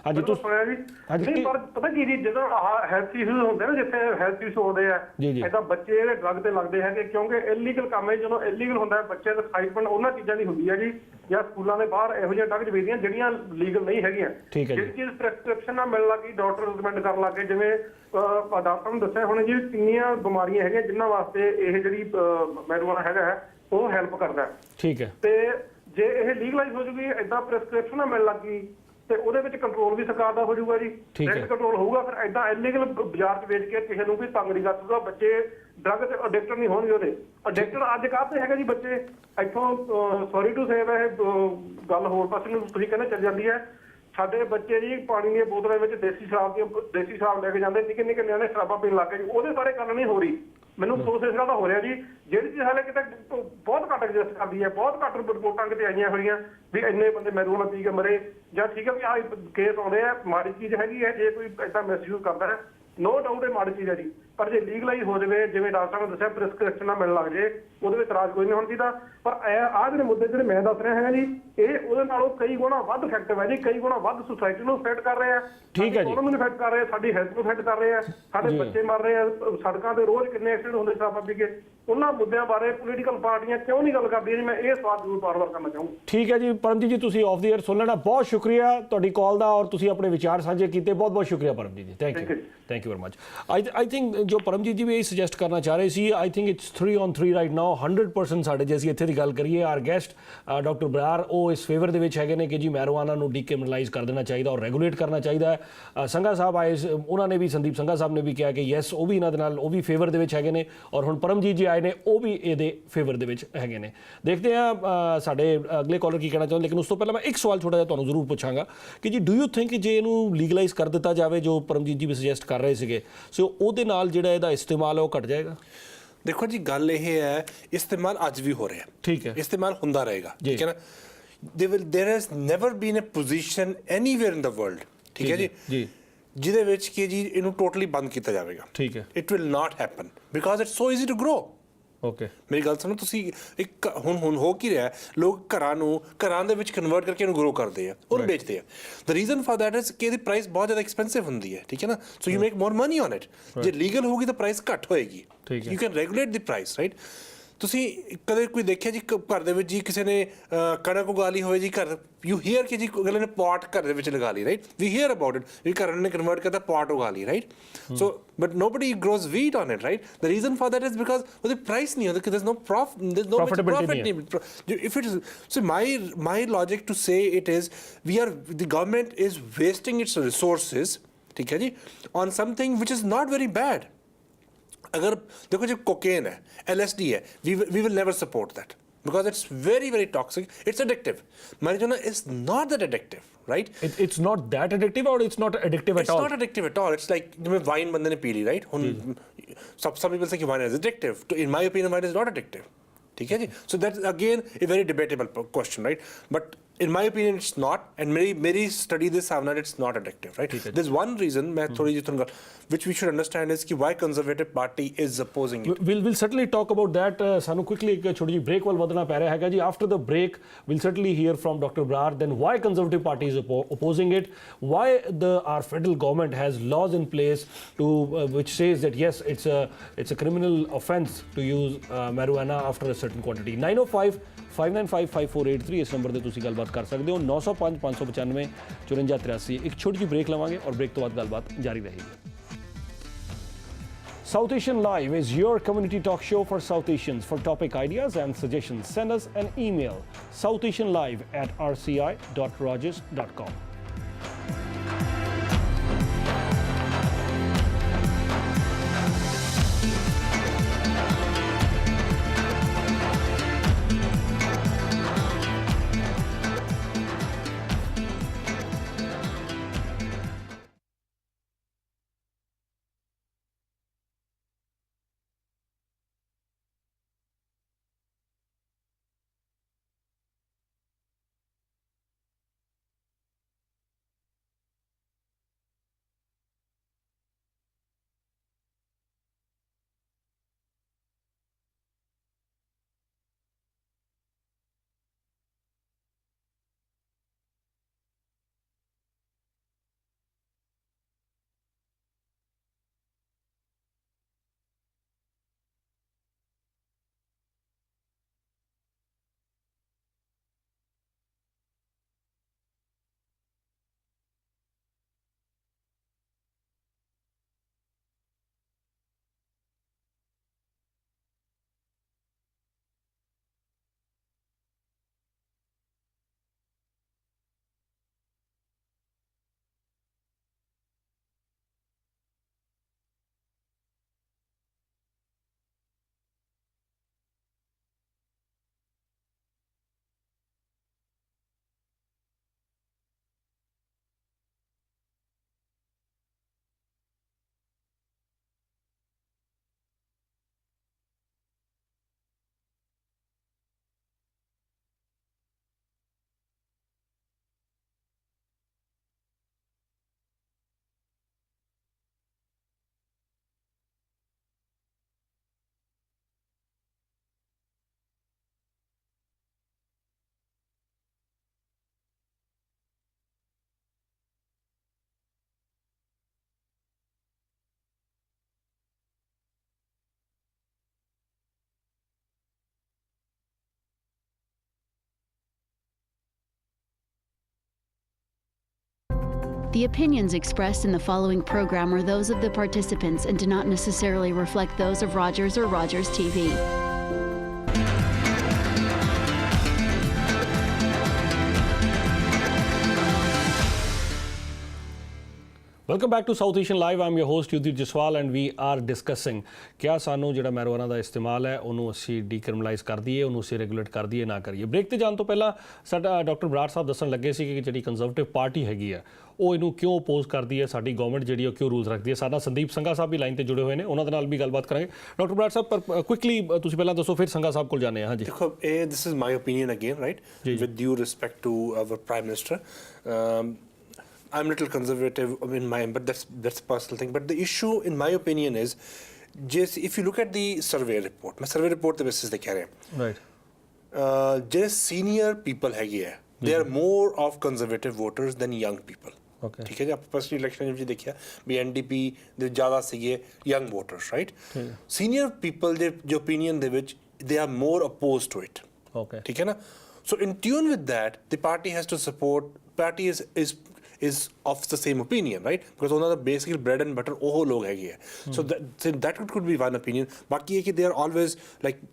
ਹਾਂਜੀ ਤੁਸੀਂ ਸੁਣਿਆ ਜੀ। ਨਹੀਂ ਪਰ ਪਤਾ ਕੀ ਜੀ, ਜਦੋਂ ਹੈਲਥ ਇਸ਼ੂਜ਼ ਹੁੰਦੇ ਨਾ, ਜਿੱਥੇ ਹੈਲਥ ਇਸ਼ੂ ਆਉਂਦੇ ਆ ਏਦਾਂ ਬੱਚੇ ਜਿਹੜੇ ਡਰੱਗ ਤੇ ਲੱਗਦੇ ਹੈਗੇ, ਕਿਉਂਕਿ ਇਲੀਗਲ ਕੰਮ ਹੈ। ਜਦੋਂ ਇਲੀਗਲ ਹੁੰਦਾ ਬੱਚੇ ਦਾ ਐਕਸਾਈਟਮੈਂਟ ਉਹਨਾਂ ਚੀਜ਼ਾਂ ਦੀ ਹੁੰਦੀ ਹੈ ਜੀ, ਜਾਂ ਸਕੂਲਾਂ ਦੇ ਬਾਹਰ ਇਹੋ ਜਿਹੀਆਂ ਡਰੱਗਸ ਵੇਚਦੀਆਂ ਜਿਹੜੀਆਂ ਲੀਗਲ ਨਹੀਂ ਹੈਗੀਆਂ। ਜਿਹੜੀ ਚੀਜ਼ ਪ੍ਰੈਸਕ੍ਰਿਪਸ਼ਨ ਨਾਲ ਮਿਲਣ ਲੱਗੀ, ਡਾਕਟਰ ਰਿਕਮੈਂਡ ਕਰਨ ਲੱਗੇ, ਜਿਵੇਂ ਡਾਕਟਰ ਨੂੰ ਦੱਸਿਆ ਹੁਣ ਜੀ ਕਿੰਨੀਆਂ ਬਿਮਾਰੀਆਂ ਹੈਗੀਆਂ ਜਿਨ੍ਹਾਂ ਵਾਸਤੇ ਇਹ ਜਿਹੜੀ ਮੈਰੀਜੁਆਨਾ ਹੈਗਾ ਉਹ ਹੈਲਪ ਕਰਦਾ। ਠੀਕ ਹੈ। ਤੇ ਜੇ ਇਹ ਲੀਗਲਾਈਜ਼ ਹੋ ਜੂਗੀ, ਏਦਾਂ ਪ੍ਰੈਸਕ੍ਰਿਪਸ਼ਨ ਨਾਲ ਮਿਲਣ ਲੱਗੀ ਤੇ ਉਹਦੇ ਵਿੱਚ ਕੰਟਰੋਲ ਵੀ ਸਰਕਾਰ ਦਾ ਹੋ ਜਾਊਗਾ ਜੀ, ਡਾਇਰੈਕਟ ਕੰਟਰੋਲ ਹੋਊਗਾ। ਫਿਰ ਏਦਾਂ ਇਲੀਗਲ ਬਾਜ਼ਾਰ 'ਚ ਵੇਚ ਕੇ ਕਿਸੇ ਨੂੰ ਵੀ ਤੰਗ ਨਹੀਂ ਕਰ ਸਕਦਾ, ਬੱਚੇ ਡਰੱਗ ਤੇ ਅਡਿਕਟਡ ਨਹੀਂ ਹੋਣਗੇ। ਉਹਦੇ ਅਡਿਕਟਡ ਅੱਜ ਕਾਹਤੇ ਹੈਗਾ ਜੀ ਬੱਚੇ, ਇੱਥੋਂ ਸੌਰੀ ਟੂ ਸੇ ਇਹ ਗੱਲ ਹੋਰ ਪਾਸੇ ਨੂੰ ਤੁਸੀਂ ਕਹਿੰਦੇ ਚੱਲ ਜਾਂਦੀ ਹੈ। ਸਾਡੇ ਬੱਚੇ ਜੀ ਪਾਣੀ ਦੀਆਂ ਬੋਤਲਾਂ ਵਿੱਚ ਦੇਸੀ ਸ਼ਰਾਬ ਲੈ ਕੇ ਜਾਂਦੇ, ਨਿੱਕੇ ਨਿੱਕੇ ਨਿਆਣੇ ਸ਼ਰਾਬਾਂ ਪੀਣ ਲੱਗ ਗਏ ਜੀ। ਉਹਦੇ ਬਾਰੇ ਗੱਲ ਨਹੀਂ ਹੋ ਰਹੀ, ਮੈਨੂੰ ਅਫਸੋਸ ਇਸ ਗੱਲ ਦਾ ਹੋ ਰਿਹਾ ਜੀ। ਜਿਹੜੀ ਚੀਜ਼ ਹਾਲੇ ਕਿਤੇ ਬਹੁਤ ਘੱਟ ਐਗਜ਼ਿਸਟ ਕਰਦੀ ਹੈ, ਬਹੁਤ ਘੱਟ ਰਿਪੋਰਟਾਂ ਕਿਤੇ ਆਈਆਂ ਹੋਈਆਂ ਵੀ ਇੰਨੇ ਬੰਦੇ ਮੈਰੀਜੁਆਨਾ ਪੀ ਕੇ ਮਰੇ, ਜਾਂ ਠੀਕ ਹੈ ਵੀ ਆਹ ਕੇਸ ਆਉਂਦੇ ਆ, ਮਾੜੀ ਚੀਜ਼ ਹੈਗੀ ਹੈ। ਜੇ ਕੋਈ ਏਦਾਂ ਮਿਸਯੂਜ਼ ਕਰਦਾ ਹੈ, ਨੋ ਡਾਊਟ ਇਹ ਮਾੜੀ ਚੀਜ਼ ਹੈ ਜੀ। ਪਰ ਜੇ ਲੀਗਲਾਈਜ਼ ਹੋ ਜਾਵੇ, ਜਿਵੇਂ ਡਾਕਟਰ ਸਾਹਿਬ ਨੇ ਦੱਸਿਆ ਪ੍ਰੈਸਕ੍ਰਿਪਸ਼ਨ ਨਾਲ ਮਿਲਣ ਲੱਗ ਜੇ, ਉਹਦੇ ਵਿੱਚ ਇਤਰਾਜ਼ ਕੋਈ ਨਹੀਂ ਹੋਣਾ ਚਾਹੀਦਾ। ਪਰ ਆਹ ਜਿਹੜੇ ਮੁੱਦੇ ਜਿਹੜੇ ਮੈਂ ਦੱਸ ਰਿਹਾ ਹੈਗਾ ਜੀ, ਇਹ ਉਹਦੇ ਨਾਲੋਂ ਕਈ ਗੁਣਾ ਵੱਧ ਇਫੈਕਟਿਵ ਹੈ ਜੀ, ਕਈ ਗੁਣਾ ਵੱਧ ਸੁਸਾਇਟੀ ਨੂੰ ਇਫੈਕਟ ਕਰ ਰਹੇ ਆ, ਠੀਕ ਹੈ ਜੀ, ਇਕਨੋਮੀ ਨੂੰ ਇਫੈਕਟ ਕਰ ਰਹੇ ਆ, ਸਾਡੀ ਹੈਲਥ ਨੂੰ ਇਫੈਕਟ ਕਰ ਰਹੇ ਆ, ਸਾਡੇ ਬੱਚੇ ਮਰ ਰਹੇ ਆ, ਸੜਕਾਂ ਤੇ ਰੋਜ਼ ਕਿੰਨੇ ਐਕਸੀਡੈਂਟ ਹੁੰਦੇ ਸ਼ਰਾਬਾਂ ਪੀ ਕੇ। ਉਹਨਾਂ ਮੁੱਦਿਆਂ ਬਾਰੇ ਪੋਲੀਟੀਕਲ ਪਾਰਟੀਆਂ ਕਿਉਂ ਨਹੀਂ ਗੱਲ ਕਰਦੀਆਂ ਜੀ? ਮੈਂ ਇਹ ਸਵਾਲ ਜ਼ਰੂਰ ਬਾਰ-ਬਾਰ ਕਰਨਾ ਚਾਹੂੰਗਾ। ਠੀਕ ਹੈ ਜੀ ਪਰਮਜੀਤ ਜੀ, ਤੁਸੀਂ ਆਫ ਦੀ 에ਅਰ ਸੁਣ ਲੈਣਾ। ਬਹੁਤ ਸ਼ੁਕਰੀਆ ਤੁਹਾਡੀ ਕਾਲ ਦਾ ਔਰ ਤੁਸੀਂ ਆਪਣੇ ਵਿਚਾਰ ਸਾਂਝੇ ਕੀਤੇ। ਬਹੁਤ ਬਹੁਤ ਸ਼ੁਕਰੀਆ Paramjit ji, thank you very much. I think ਜੋ ਪਰਮਜੀਤ ਜੀ ਵੀ ਇਹ ਸੁਜੈਸਟ ਕਰਨਾ ਚਾਹ ਰਹੇ ਸੀ, I think it's 3 on 3 right now. 100% ਸਾਡੇ ਜੇ ਅਸੀਂ ਇੱਥੇ ਦੀ ਗੱਲ ਕਰੀਏ, ਆਰ ਗੈਸਟ ਡਾਕਟਰ ਬਰਾਰ ਉਹ ਇਸ ਫੇਵਰ ਦੇ ਵਿੱਚ ਹੈਗੇ ਨੇ ਕਿ ਜੀ ਮੈਰੀਜੁਆਨਾ ਨੂੰ ਡੀਕ੍ਰਿਮੀਨਲਾਈਜ਼ ਕਰ ਦੇਣਾ ਚਾਹੀਦਾ ਔਰ ਰੈਗੂਲੇਟ ਕਰਨਾ ਚਾਹੀਦਾ ਹੈ। ਸੰਘਾ ਸਾਹਿਬ ਆਏ, ਉਹਨਾਂ ਨੇ ਵੀ, ਸੰਦੀਪ ਸੰਘਾ ਸਾਹਿਬ ਨੇ ਵੀ ਕਿਹਾ ਕਿ ਯੈਸ, ਉਹ ਵੀ ਇਹਨਾਂ ਦੇ ਨਾਲ, ਉਹ ਵੀ ਫੇਵਰ ਦੇ ਵਿੱਚ ਹੈਗੇ ਨੇ। ਔਰ ਹੁਣ ਪਰਮਜੀਤ ਜੀ ਆਏ ਨੇ, ਉਹ ਵੀ ਇਹਦੇ ਫੇਵਰ ਦੇ ਵਿੱਚ ਹੈਗੇ ਨੇ। ਦੇਖਦੇ ਹਾਂ ਸਾਡੇ ਅਗਲੇ ਕਾਲਰ ਕੀ ਕਹਿਣਾ ਚਾਹੁੰਦੇ। ਲੇਕਿਨ ਉਸ ਤੋਂ ਪਹਿਲਾਂ ਮੈਂ ਇੱਕ ਸਵਾਲ ਛੋਟਾ ਜਿਹਾ ਤੁਹਾਨੂੰ ਜ਼ਰੂਰ ਪੁੱਛਾਂਗਾ ਕਿ ਜੀ ਡੂ ਯੂ ਥਿੰਕ ਜੇ ਇਹਨੂੰ ਲੀਗਲਾਈਜ਼ ਕਰ ਦਿੱਤਾ ਜਾਵੇ, ਜੋ ਪਰਮਜੀਤ ਜੀ ਵੀ ਸੁਜੈਸਟ ਕਰ ਰਹੇ ਸੀਗੇ, ਸੋ ਉਹਦੇ ਨਾਲ ਜਿਹੜਾ ਇਹਦਾ ਇਸਤੇਮਾਲ ਹੈ ਉਹ ਘਟ ਜਾਏਗਾ? ਦੇਖੋ ਜੀ, ਗੱਲ ਇਹ ਹੈ, ਇਸਤੇਮਾਲ ਅੱਜ ਵੀ ਹੋ ਰਿਹਾ, ਠੀਕ ਹੈ, ਇਸਤੇਮਾਲ ਹੁੰਦਾ ਰਹੇਗਾ, ਠੀਕ ਹੈ ਨਾ। there has never been a position anywhere in the world, ਠੀਕ ਹੈ ਜੀ, ਜਿਹਦੇ ਵਿੱਚ ਕਿ ਜੀ ਇਹਨੂੰ ਟੋਟਲੀ ਬੰਦ ਕੀਤਾ ਜਾਵੇਗਾ, ਠੀਕ ਹੈ। It will not happen because it's so easy to grow. Okay, ਮੇਰੀ ਗੱਲ ਸੁਣੋ ਤੁਸੀਂ, ਇੱਕ ਹੁਣ ਹੋ ਕੀ ਰਿਹਾ, ਲੋਕ ਘਰਾਂ ਦੇ ਵਿੱਚ ਕਨਵਰਟ ਕਰਕੇ ਇਹਨੂੰ ਗਰੋ ਕਰਦੇ ਆ ਔਰ ਵੇਚਦੇ ਆ। ਦ ਰੀਜ਼ਨ ਫॉर दैट ਇਜ਼ ਕਿ ਇਹਦੀ ਪ੍ਰਾਈਸ ਬਹੁਤ ਜ਼ਿਆਦਾ ਐਕਸਪੈਂਸਿਵ ਹੁੰਦੀ ਹੈ, ਠੀਕ ਹੈ ਨਾ। So you make more money on it. ਜੇ ਲੀਗਲ ਹੋਊਗੀ ਤਾਂ ਪ੍ਰਾਈਸ ਘੱਟ ਹੋਏਗੀ, you can regulate the price, right. ਤੁਸੀਂ ਕਦੇ ਕੋਈ ਦੇਖਿਆ ਜੀ ਘਰ ਦੇ ਵਿੱਚ ਜੀ ਕਿਸੇ ਨੇ ਕਣਕ ਉਗਾ ਲਈ ਹੋਵੇ ਜੀ, ਘਰ ਯੂ ਹੀਅਰ ਕਿ ਜੀ ਅਗਲੇ ਨੇ ਪੋਟ ਘਰ ਦੇ ਵਿੱਚ ਲਗਾ ਲਈ, right. We hear about it, ਵੀ ਘਰ ਨੇ ਕਨਵਰਟ ਕਰਤਾ ਪੋਟ ਉਗਾ ਲਈ, right. So but nobody grows wheat on it, right. The reason for that is because ਉਹਦੇ ਪ੍ਰਾਈਸ ਨਹੀਂ ਹੁੰਦਾ, there's no profit if it is. So my logic to say it is the government is wasting its resources, ठीक है जी, on something which is not very bad. अगर देखो जो cocaine है, LSD है, we will never support that, because it's very, very toxic. It's addictive. Marijuana is not that addictive, right? It's not that addictive, or it's not addictive at all? It's not addictive at all. It's like wine bande ne pee li, right? Some people say wine is addictive. In my opinion, wine is not addictive. So that's again a very debatable question, right? But in my opinion, it's not, and many study this have not. It's not addictive, right? There's one reason, which we should understand is why Conservative Party is opposing it. We'll certainly talk about that. Sanu, quickly, chhoti ji break wal vadna pੈ ਰਿਹਾ ਹੈਗਾ ਜੀ. After the break, we'll certainly hear from Dr. Brar then why Conservative Party is opposing it, why our federal government has laws in place to which says that yes, it's a criminal offence to use marijuana after a certain quantity. 905-595-5483 ਇਸ number ਤੇ ਤੁਸੀਂ ਗੱਲਬਾਤ ਕਰ ਸਕਦੇ ਹੋ. 905-595 5483. ਇੱਕ ਛੋਟੀ ਜਿਹੀ ਬ੍ਰੇਕ ਲਵਾਂਗੇ ਔਰ ਬ੍ਰੇਕ ਤੋਂ ਬਾਅਦ ਗੱਲਬਾਤ ਜਾਰੀ ਰਹੇਗੀ. South Asian Live is your community talk show for South Asians. For topic ideas and suggestions, send us an email, southasianlive@rci.rogers.com. The opinions expressed in the following program are those of the participants and do not necessarily reflect those of Rogers or Rogers TV. Welcome back to South Asian Live. I'm your host Yudhit Jaswal and we are discussing क्या सानू ਜਿਹੜਾ marijuana ਦਾ ਇਸਤੇਮਾਲ ਹੈ ਉਹਨੂੰ ਅਸੀਂ ਡੀਕ੍ਰਿਮੀਨਲਾਈਜ਼ ਕਰ ਦਈਏ, ਉਹਨੂੰ ਅਸੀਂ ਰੈਗੂਲੇਟ ਕਰ ਦਈਏ, ਨਾ ਕਰੀਏ. ਬ੍ਰੇਕ ਤੇ ਜਾਣ ਤੋਂ ਪਹਿਲਾਂ ਸਾਡਾ ਡਾਕਟਰ ਬਰਾੜ ਸਾਹਿਬ ਦੱਸਣ ਲੱਗੇ ਸੀ ਕਿ ਜਿਹੜੀ ਕੰਜ਼ਰਵੇਟਿਵ ਪਾਰਟੀ ਹੈਗੀ ਹੈ ਉਹ ਇਹਨੂੰ ਕਿਉਂ ਅਪੋਜ਼ ਕਰਦੀ ਹੈ, ਸਾਡੀ ਗਵਰਨਮੈਂਟ ਜਿਹੜੀ ਉਹ ਕਿਉਂ ਰੂਲਸ ਰੱਖਦੀ ਹੈ. ਸਾਡਾ ਸੰਦੀਪ ਸੰਘਾ ਸਾਹਿਬ ਵੀ ਲਾਈਨ ਤੇ ਜੁੜੇ ਹੋਏ ਨੇ, ਉਹਨਾਂ ਦੇ ਨਾਲ ਵੀ ਗੱਲਬਾਤ ਕਰਾਂਗੇ. ਡਾਕਟਰ ਬਰਾੜ ਸਾਹਿਬ ਪਰ ਕੁਇਕਲੀ ਤੁਸੀਂ ਪਹਿਲਾਂ ਦੱਸੋ, ਫਿਰ ਸੰਘਾ ਸਾਹਿਬ ਕੋਲ ਜਾਂਦੇ ਹਾਂ. ਹਾਂਜੀ ਦੇਖੋ, this is my opinion again, right? With due respect to our Prime Minister. I'm a little conservative in my, but that's a personal thing. But the issue, in my opinion, is just if you look at the survey report, my survey report the basis they carry. Right. Just senior people है, they are more of conservative voters than young people. Okay. ठीक है जी, आप first election में देखिए भी NDP ਦੇ ਜ਼ਿਆਦਾ ਸੀਗੇ young voters, right? Senior people ਦੇ जो opinion ਦੇ ਵਿੱਚ they are more opposed to it. Okay. ठीक है ना? So in tune with that, the party has to support. Party is of the same opinion, right? Because ਉਹਨਾਂ ਦਾ basically bread and butter ਉਹ ਲੋਕ ਹੈਗੇ. So that could be one opinion. ਬਾਕੀ ਹੈ ਕਿ they are always like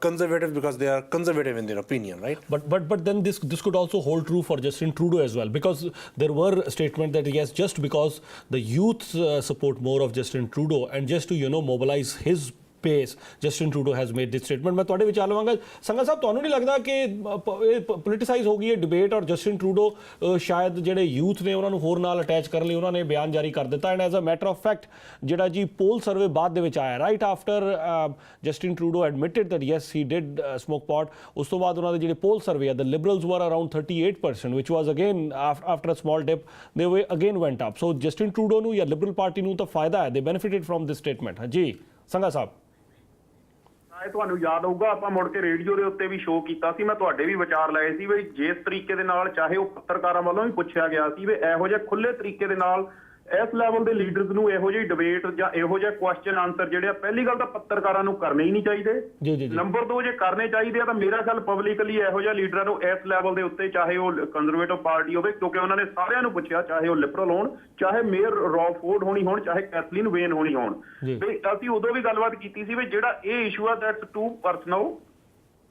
conservative because they are conservative in their opinion, right? But then this could also hold true for Justin Trudeau as well, because there were statements that yes, just because the youth support more of Justin Trudeau and just to mobilize his pace Justin Trudeau has made this statement. मैं ਤੁਹਾਡੇ ਵਿਚਾਰ ਲਵਾਂਗਾ ਸੰਗਾ ਸਾਹਿਬ, ਤੁਹਾਨੂੰ ਨਹੀਂ ਲੱਗਦਾ ਕਿ ਇਹ politicise ਹੋ ਗਈ ਹੈ ਡਿਬੇਟ ਔਰ ਜਸਟਿਨ ਟਰੂਡੋ ਸ਼ਾਇਦ ਜਿਹੜੇ ਯੂਥ ਨੇ ਉਹਨਾਂ ਨੂੰ ਹੋਰ ਨਾਲ ਅਟੈਚ ਕਰਨ ਲਈ ਉਹਨਾਂ ਨੇ ਬਿਆਨ ਜਾਰੀ ਕਰ ਦਿੱਤਾ and as a matter of fact ਜਿਹੜਾ ਜੀ ਪੋਲ ਸਰਵੇ ਬਾਅਦ ਦੇ ਵਿੱਚ ਆਇਆ right after Justin Trudeau admitted that yes he did smoke pot, ਉਸ ਤੋਂ ਬਾਅਦ ਉਹਨਾਂ ਦੇ ਜਿਹੜੇ ਪੋਲ ਸਰਵੇ ਆ the liberals were around 38% which was again after a small dip they were again went up. So Justin Trudeau ਨੂੰ ਜਾਂ Liberal party ਨੂੰ ਤਾਂ ਫਾਇਦਾ ਹੈ, they benefited from this statement. ਜੀ ਸੰਗਾ ਸਾਹਿਬ, ਤੁਹਾਨੂੰ ਯਾਦ ਹੋਊਗਾ ਆਪਾਂ ਮੁੜ ਕੇ ਰੇਡੀਓ ਦੇ ਉੱਤੇ ਵੀ ਸ਼ੋਅ ਕੀਤਾ ਸੀ, ਮੈਂ ਤੁਹਾਡੇ ਵੀ ਵਿਚਾਰ ਲਏ ਸੀ ਵੀ ਜਿਸ ਤਰੀਕੇ ਦੇ ਨਾਲ ਚਾਹੇ ਉਹ ਪੱਤਰਕਾਰਾਂ ਵੱਲੋਂ ਵੀ ਪੁੱਛਿਆ ਗਿਆ ਸੀ ਵੀ ਇਹੋ ਜਿਹੇ ਖੁੱਲੇ ਤਰੀਕੇ ਦੇ ਨਾਲ ਇਸ ਲੈਵਲ ਦੇ ਲੀਡਰਸ ਨੂੰ ਇਹੋ ਜਿਹੀ ਡਿਬੇਟ ਜਾਂ ਇਹੋ ਜਿਹੇ ਕੁਐਸਚਨ ਆਨਸਰ ਜਿਹੜੇ ਆ ਪਹਿਲੀ ਗੱਲ ਤਾਂ ਪੱਤਰਕਾਰਾਂ ਨੂੰ ਕਰਨੇ ਹੀ ਨਹੀਂ ਚਾਹੀਦੇ। ਨੰਬਰ 2 ਜੇ ਕਰਨੇ ਚਾਹੀਦੇ ਆ ਤਾਂ ਮੇਰਾ ਖਿਆਲ ਪਬਲਿਕਲੀ ਇਹੋ ਜਿਹੇ ਲੀਡਰਾਂ ਨੂੰ ਇਸ ਲੈਵਲ ਦੇ ਉੱਤੇ ਚਾਹੇ ਉਹ ਕੰਜ਼ਰਵੇਟਿਵ ਪਾਰਟੀ ਹੋਵੇ, ਕਿਉਂਕਿ ਉਹਨਾਂ ਨੇ ਸਾਰਿਆਂ ਨੂੰ ਪੁੱਛਿਆ ਚਾਹੇ ਉਹ ਲਿਬਰਲ ਹੋਣ, ਚਾਹੇ ਮੇਅਰ ਰੌਕਫੋਰਡ ਹੋਣੀ ਹੋਣ, ਚਾਹੇ ਕੈਥਲੀਨ ਵੇਨ ਹੋਣੀ ਹੋਣ, ਵੀ ਅਸੀਂ ਉਦੋਂ ਵੀ ਗੱਲਬਾਤ ਕੀਤੀ ਸੀ ਵੀ ਜਿਹੜਾ ਇਹ ਇਸ਼ੂ ਆ ਦੈਟਸ ਟੂ ਪਰਸਨਲ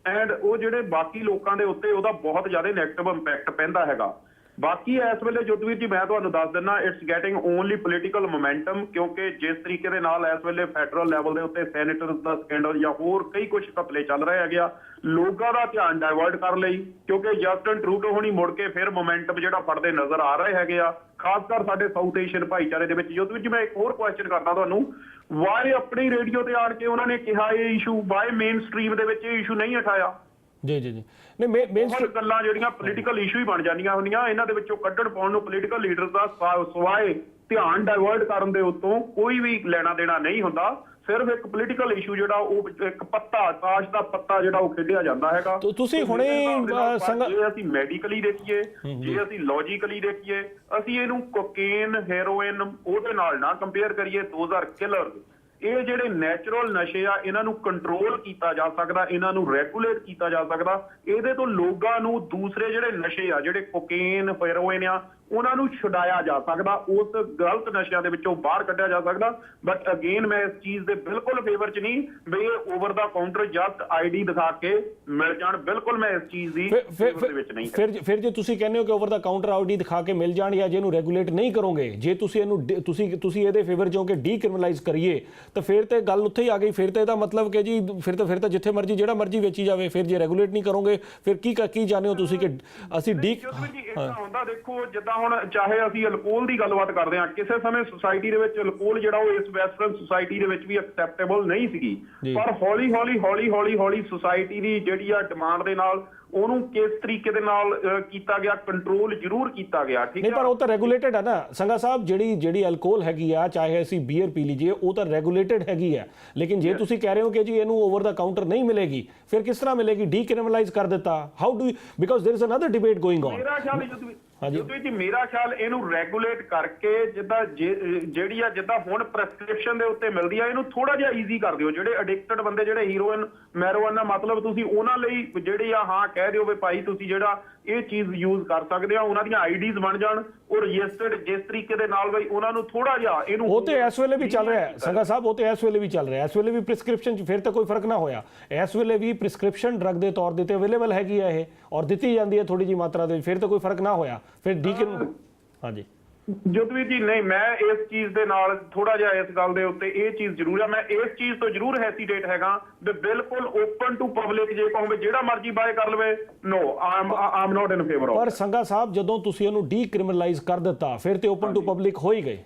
ਐਂਡ ਉਹ ਜਿਹੜੇ ਬਾਕੀ ਲੋਕਾਂ ਦੇ ਉੱਤੇ ਉਹਦਾ ਬਹੁਤ ਜ਼ਿਆਦਾ ਨੈਗੇਟਿਵ ਇੰਪੈਕਟ ਪੈਂਦਾ ਹੈਗਾ। ਬਾਕੀ ਇਸ ਵੇਲੇ ਜੋਤਵੀਰ ਜੀ ਮੈਂ ਤੁਹਾਨੂੰ ਦੱਸ ਦਿੰਦਾ it's getting only political momentum, ਕਿਉਂਕਿ ਜਿਸ ਤਰੀਕੇ ਦੇ ਨਾਲ ਇਸ ਵੇਲੇ ਫੈਡਰਲ ਲੈਵਲ ਦੇ ਉੱਤੇ ਸੈਨੇਟਰਸ ਦਾ ਸਕੈਂਡਲ ਜਾਂ ਹੋਰ ਕਈ ਕੁਝ ਘਪਲੇ ਚੱਲ ਰਹੇ ਹੈਗੇ ਆ, ਲੋਕਾਂ ਦਾ ਧਿਆਨ ਡਾਇਵਰਟ ਕਰਨ ਲਈ, ਕਿਉਂਕਿ ਜਸਟਿਨ ਟਰੂਡੋ ਹੋਣੀ ਮੁੜ ਕੇ ਫਿਰ ਮੋਮੈਂਟਮ ਜਿਹੜਾ ਫੜਦੇ ਨਜ਼ਰ ਆ ਰਹੇ ਹੈਗੇ ਆ, ਖਾਸ ਕਰ ਸਾਡੇ ਸਾਊਥ ਏਸ਼ੀਅਨ ਭਾਈਚਾਰੇ ਦੇ ਵਿੱਚ। ਜੋਤਵੀਰ ਜੀ ਮੈਂ ਇੱਕ ਹੋਰ ਕੁਐਸਚਨ ਕਰਦਾ ਤੁਹਾਨੂੰ, ਵਾਏ ਆਪਣੀ ਰੇਡੀਓ ਤੇ ਆਣ ਕੇ ਉਹਨਾਂ ਨੇ ਕਿਹਾ ਇਹ ਇਸ਼ੂ, ਵਾਏ ਮੇਨ ਸਟ੍ਰੀਮ ਦੇ ਵਿੱਚ ਇਹ ਇਸ਼ੂ ਨਹੀਂ ਉਠਾਇਆ? ਜੀ ਜੀ ਜੀ ਨਹੀਂ ਮੇਨ ਗੱਲਾਂ ਜਿਹੜੀਆਂ ਪੋਲੀਟੀਕਲ ਇਸ਼ੂ ਹੀ ਬਣ ਜਾਂਦੀਆਂ ਹੁੰਦੀਆਂ, ਇਹਨਾਂ ਦੇ ਵਿੱਚੋਂ ਕੱਢਣ ਪਾਉਣ ਨੂੰ ਪੋਲੀਟੀਕਲ ਲੀਡਰਸ ਦਾ ਸਵਾਏ ਧਿਆਨ ਡਾਇਵਰਟ ਕਰਨ ਦੇ ਉੱਤੋਂ ਕੋਈ ਵੀ ਲੈਣਾ ਦੇਣਾ ਨਹੀਂ ਹੁੰਦਾ। ਸਿਰਫ ਇੱਕ ਪੋਲੀਟੀਕਲ ਇਸ਼ੂ ਜਿਹੜਾ ਉਹ ਇੱਕ ਪੱਤਾ, ਆਕਾਸ਼ ਦਾ ਪੱਤਾ ਜਿਹੜਾ ਉਹ ਖੇਡਿਆ ਜਾਂਦਾ ਹੈਗਾ। ਤੁਸੀਂ ਹੁਣੇ ਜੇ ਅਸੀਂ ਮੈਡੀਕਲੀ ਦੇਖੀਏ, ਜੇ ਅਸੀਂ ਲੌਜੀਕਲੀ ਦੇਖੀਏ, ਅਸੀਂ ਇਹਨੂੰ ਕੋਕੇਨ, ਹੈਰੋਇਨ ਉਹਦੇ ਨਾਲ ਨਾ ਕੰਪੇਅਰ ਕਰੀਏ। Those are killers. ਇਹ ਜਿਹੜੇ ਨੈਚੁਰਲ ਨਸ਼ੇ ਆ ਇਹਨਾਂ ਨੂੰ ਕੰਟਰੋਲ ਕੀਤਾ ਜਾ ਸਕਦਾ, ਇਹਨਾਂ ਨੂੰ ਰੈਗੂਲੇਟ ਕੀਤਾ ਜਾ ਸਕਦਾ। ਇਹਦੇ ਤੋਂ ਲੋਕਾਂ ਨੂੰ ਦੂਸਰੇ ਜਿਹੜੇ ਨਸ਼ੇ ਆ, ਜਿਹੜੇ ਕੋਕੇਨ, ਹੈਰੋਇਨ ਆ, ਉਹਨਾਂ ਨੂੰ ਛੁਡਾਇਆ ਜਾ ਸਕਦਾ, ਉਸ ਗਲਤ ਨਸ਼ਿਆਂ ਦੇ ਵਿੱਚੋਂ ਬਾਹਰ ਕੱਢਿਆ ਜਾ ਸਕਦਾ। ਬਟ ਅਗੇਨ ਮੈਂ ਇਸ ਚੀਜ਼ ਦੇ ਬਿਲਕੁਲ ਫੇਵਰ 'ਚ ਨਹੀਂ ਵੀ ਇਹ ਓਵਰ ਦਾ ਕਾਊਂਟਰ ਜਸਟ ਆਈਡੀ ਦਿਖਾ ਕੇ ਮਿਲ ਜਾਣ, ਬਿਲਕੁਲ ਮੈਂ ਇਸ ਚੀਜ਼ ਦੀ ਫੇਵਰ ਦੇ ਵਿੱਚ ਨਹੀਂ। ਫਿਰ ਜੇ ਤੁਸੀਂ ਕਹਿੰਦੇ ਹੋ ਕਿ ਓਵਰ ਦਾ ਕਾਊਂਟਰ ਆਈਡੀ ਦਿਖਾ ਕੇ ਮਿਲ ਜਾਣ ਜਾਂ ਜੇ ਇਹਨੂੰ ਰੈਗੂਲੇਟ ਨਹੀਂ ਕਰੋਗੇ, ਜੇ ਤੁਸੀਂ ਇਹਨੂੰ ਤੁਸੀਂ ਇਹਦੇ ਫੇਵਰ 'ਚ ਹੋ ਕਿ ਡੀਕ੍ਰਿਮੀਨਲਾਈਜ਼ ਕਰੀਏ, ਤਾਂ ਫਿਰ ਤੇ ਗੱਲ ਉੱਥੇ ਹੀ ਆ ਗਈ। ਫਿਰ ਤੇ ਇਹਦਾ ਮਤਲਬ ਕਿ ਜੀ ਫਿਰ ਤਾਂ ਜਿੱਥੇ ਮਰਜ਼ੀ ਜਿਹੜਾ ਮਰਜ਼ੀ ਵੇਚੀ ਜਾਵੇ। ਫਿਰ ਜੇ ਰੈਗੂਲੇਟ ਨਹੀਂ ਕਰੋਗੇ ਫਿਰ ਕੀ ਚਾਹੁੰਦੇ ਹੋ ਤੁਸੀਂ ਕਿ ਅਸੀਂ ਹੁੰਦਾ? ਦੇਖੋ ਜਿੱਦਾਂ ਹੁਣ ਚਾਹੇ ਅਸੀਂ ਅਲਕੋਹਲ ਦੀ ਗੱਲਬਾਤ ਕਰਦੇ ਹਾਂ, ਕਿਸੇ ਸਮੇਂ ਸੁਸਾਇਟੀ ਦੇ ਵਿੱਚ ਅਲਕੋਹਲ ਜਿਹੜਾ ਉਹ ਇਸ ਵੈਸਟਰਨ ਸੁਸਾਇਟੀ ਦੇ ਵਿੱਚ ਵੀ ਐਕਸੈਪਟੇਬਲ ਨਹੀਂ ਸੀਗੀ, ਪਰ ਹੌਲੀ ਸੁਸਾਇਟੀ ਦੀ ਜਿਹੜੀ ਆ ਡਿਮਾਂਡ ਦੇ ਨਾਲ ਉਹਨੂੰ ਕਿਸ ਤਰੀਕੇ ਦੇ ਨਾਲ ਕੀਤਾ ਗਿਆ, ਕੰਟਰੋਲ ਜ਼ਰੂਰ ਕੀਤਾ ਗਿਆ। ਠੀਕ ਹੈ, ਪਰ ਉਹ ਤਾਂ ਰੈਗੂਲੇਟਡ ਹੈ ਨਾ ਸੰਗਾ ਸਾਹਿਬ। ਜਿਹੜੀ ਅਲਕੋਹਲ ਹੈਗੀ ਆ, ਚਾਹੇ ਅਸੀਂ ਬੀਅਰ ਪੀ ਲੀਜੀਏ, ਉਹ ਤਾਂ ਰੈਗੂਲੇਟਡ ਹੈਗੀ ਆ। ਲੇਕਿਨ ਜੇ ਤੁਸੀਂ ਕਹਿ ਰਹੇ ਹੋ ਕਿ ਜੀ ਇਹਨੂੰ ਓਵਰ ਦਾ ਕਾਊਂਟਰ ਨਹੀਂ ਮਿਲੇਗੀ, ਫਿਰ ਕਿਸ ਤਰ੍ਹਾਂ ਮਿਲੇਗੀ? ਡੀਕ੍ਰਿਮੀਨਲਾਈਜ਼ ਕਰ ਦਿੱਤਾ, how do, because there is another debate going on. ਮੇਰਾ ਖਿਆਲ ਇਹਨੂੰ ਰੈਗੂਲੇਟ ਕਰਕੇ ਜਿੱਦਾਂ ਜਿੱਦਾਂ ਹੁਣ ਪ੍ਰੈਸਕ੍ਰਿਪਸ਼ਨ ਦੇ ਉੱਤੇ ਮਿਲਦੀ ਆ, ਇਹਨੂੰ ਥੋੜਾ ਜਿਹਾ ਈਜ਼ੀ ਕਰ ਦਿਓ। ਜਿਹੜੇ ਐਡਿਕਟਡ ਬੰਦੇ, ਜਿਹੜੇ ਹੀਰੋਇਨ, ਮੈਰੋਇਨ, ਮਤਲਬ ਤੁਸੀਂ ਉਹਨਾਂ ਲਈ ਜਿਹੜੀ ਆ ਹਾਂ ਕਹਿ ਦਿਓ ਵੀ ਭਾਈ ਤੁਸੀਂ ਜਿਹੜਾ ਇਹ ਚੀਜ਼ ਯੂਜ਼ ਕਰ ਸਕਦੇ ਆ, ਉਹਨਾਂ ਦੀਆਂ ਆਈਡੀਜ਼ ਬਣ ਜਾਣ, ਉਹ ਰਜਿਸਟਰਡ ਜਿਸ ਤਰੀਕੇ ਦੇ ਨਾਲ ਬਈ ਉਹਨਾਂ ਨੂੰ ਥੋੜਾ ਜਿਹਾ ਇਹਨੂੰ। ਉਹ ਤੇ ਇਸ ਵੇਲੇ ਵੀ ਚੱਲ ਰਿਹਾ ਸੰਗਾ ਸਾਹਿਬ, ਉਹ ਤੇ ਇਸ ਵੇਲੇ ਵੀ ਚੱਲ ਰਿਹਾ। ਇਸ ਵੇਲੇ ਵੀ ਪ੍ਰਿਸਕ੍ਰਿਪਸ਼ਨ 'ਚ ਫਿਰ ਤਾਂ ਕੋਈ ਫਰਕ ਨਾ ਹੋਇਆ। ਇਸ ਵੇਲੇ ਵੀ ਪ੍ਰਿਸਕ੍ਰਿਪਸ਼ਨ ਡਰਗ ਦੇ ਤੌਰ ਦੇ ਤੇ ਅਵੇਲੇਬਲ ਹੈਗੀ ਆ ਇਹ, ਔਰ ਦਿੱਤੀ ਜਾਂਦੀ ਹੈ ਥੋੜੀ ਜਿਹੀ ਮਾਤਰਾ ਦੇ, ਫਿਰ ਤਾਂ ਕੋਈ ਫਰਕ ਨਾ ਹੋਇਆ। ਫਿਰ ਹਾਂਜੀ ਜੋਤਵੀਰ ਜੀ, ਨਹੀਂ ਮੈਂ ਇਸ ਚੀਜ਼ ਦੇ ਨਾਲ ਥੋੜਾ ਜਿਹਾ ਇਸ ਗੱਲ ਦੇ ਉੱਤੇ ਇਹ ਚੀਜ਼ ਜ਼ਰੂਰ ਆ, ਮੈਂ ਇਸ ਚੀਜ਼ ਤੋਂ ਜ਼ਰੂਰ ਹੈਸੀਟੇਟ ਹੈਗਾ ਵੀ ਬਿਲਕੁਲ ਓਪਨ ਟੂ ਪਬਲਿਕ ਜੇ ਕਹੋਗੇ ਜਿਹੜਾ ਮਰਜ਼ੀ ਬਾਏ ਕਰ ਲਵੇ, ਨੋ ਆਮ ਨੋਟ ਇਨ ਫੇਵਰ ਆਫ। ਪਰ ਸੰਗਾ ਸਾਹਿਬ ਜਦੋਂ ਤੁਸੀਂ ਇਹਨੂੰ ਡੀਕ੍ਰਿਮੀਨਲਾਈਜ਼ ਕਰ ਦਿੱਤਾ, ਫਿਰ ਤੇ ਓਪਨ ਟੂ ਪਬਲਿਕ ਹੋ ਹੀ ਗਏ।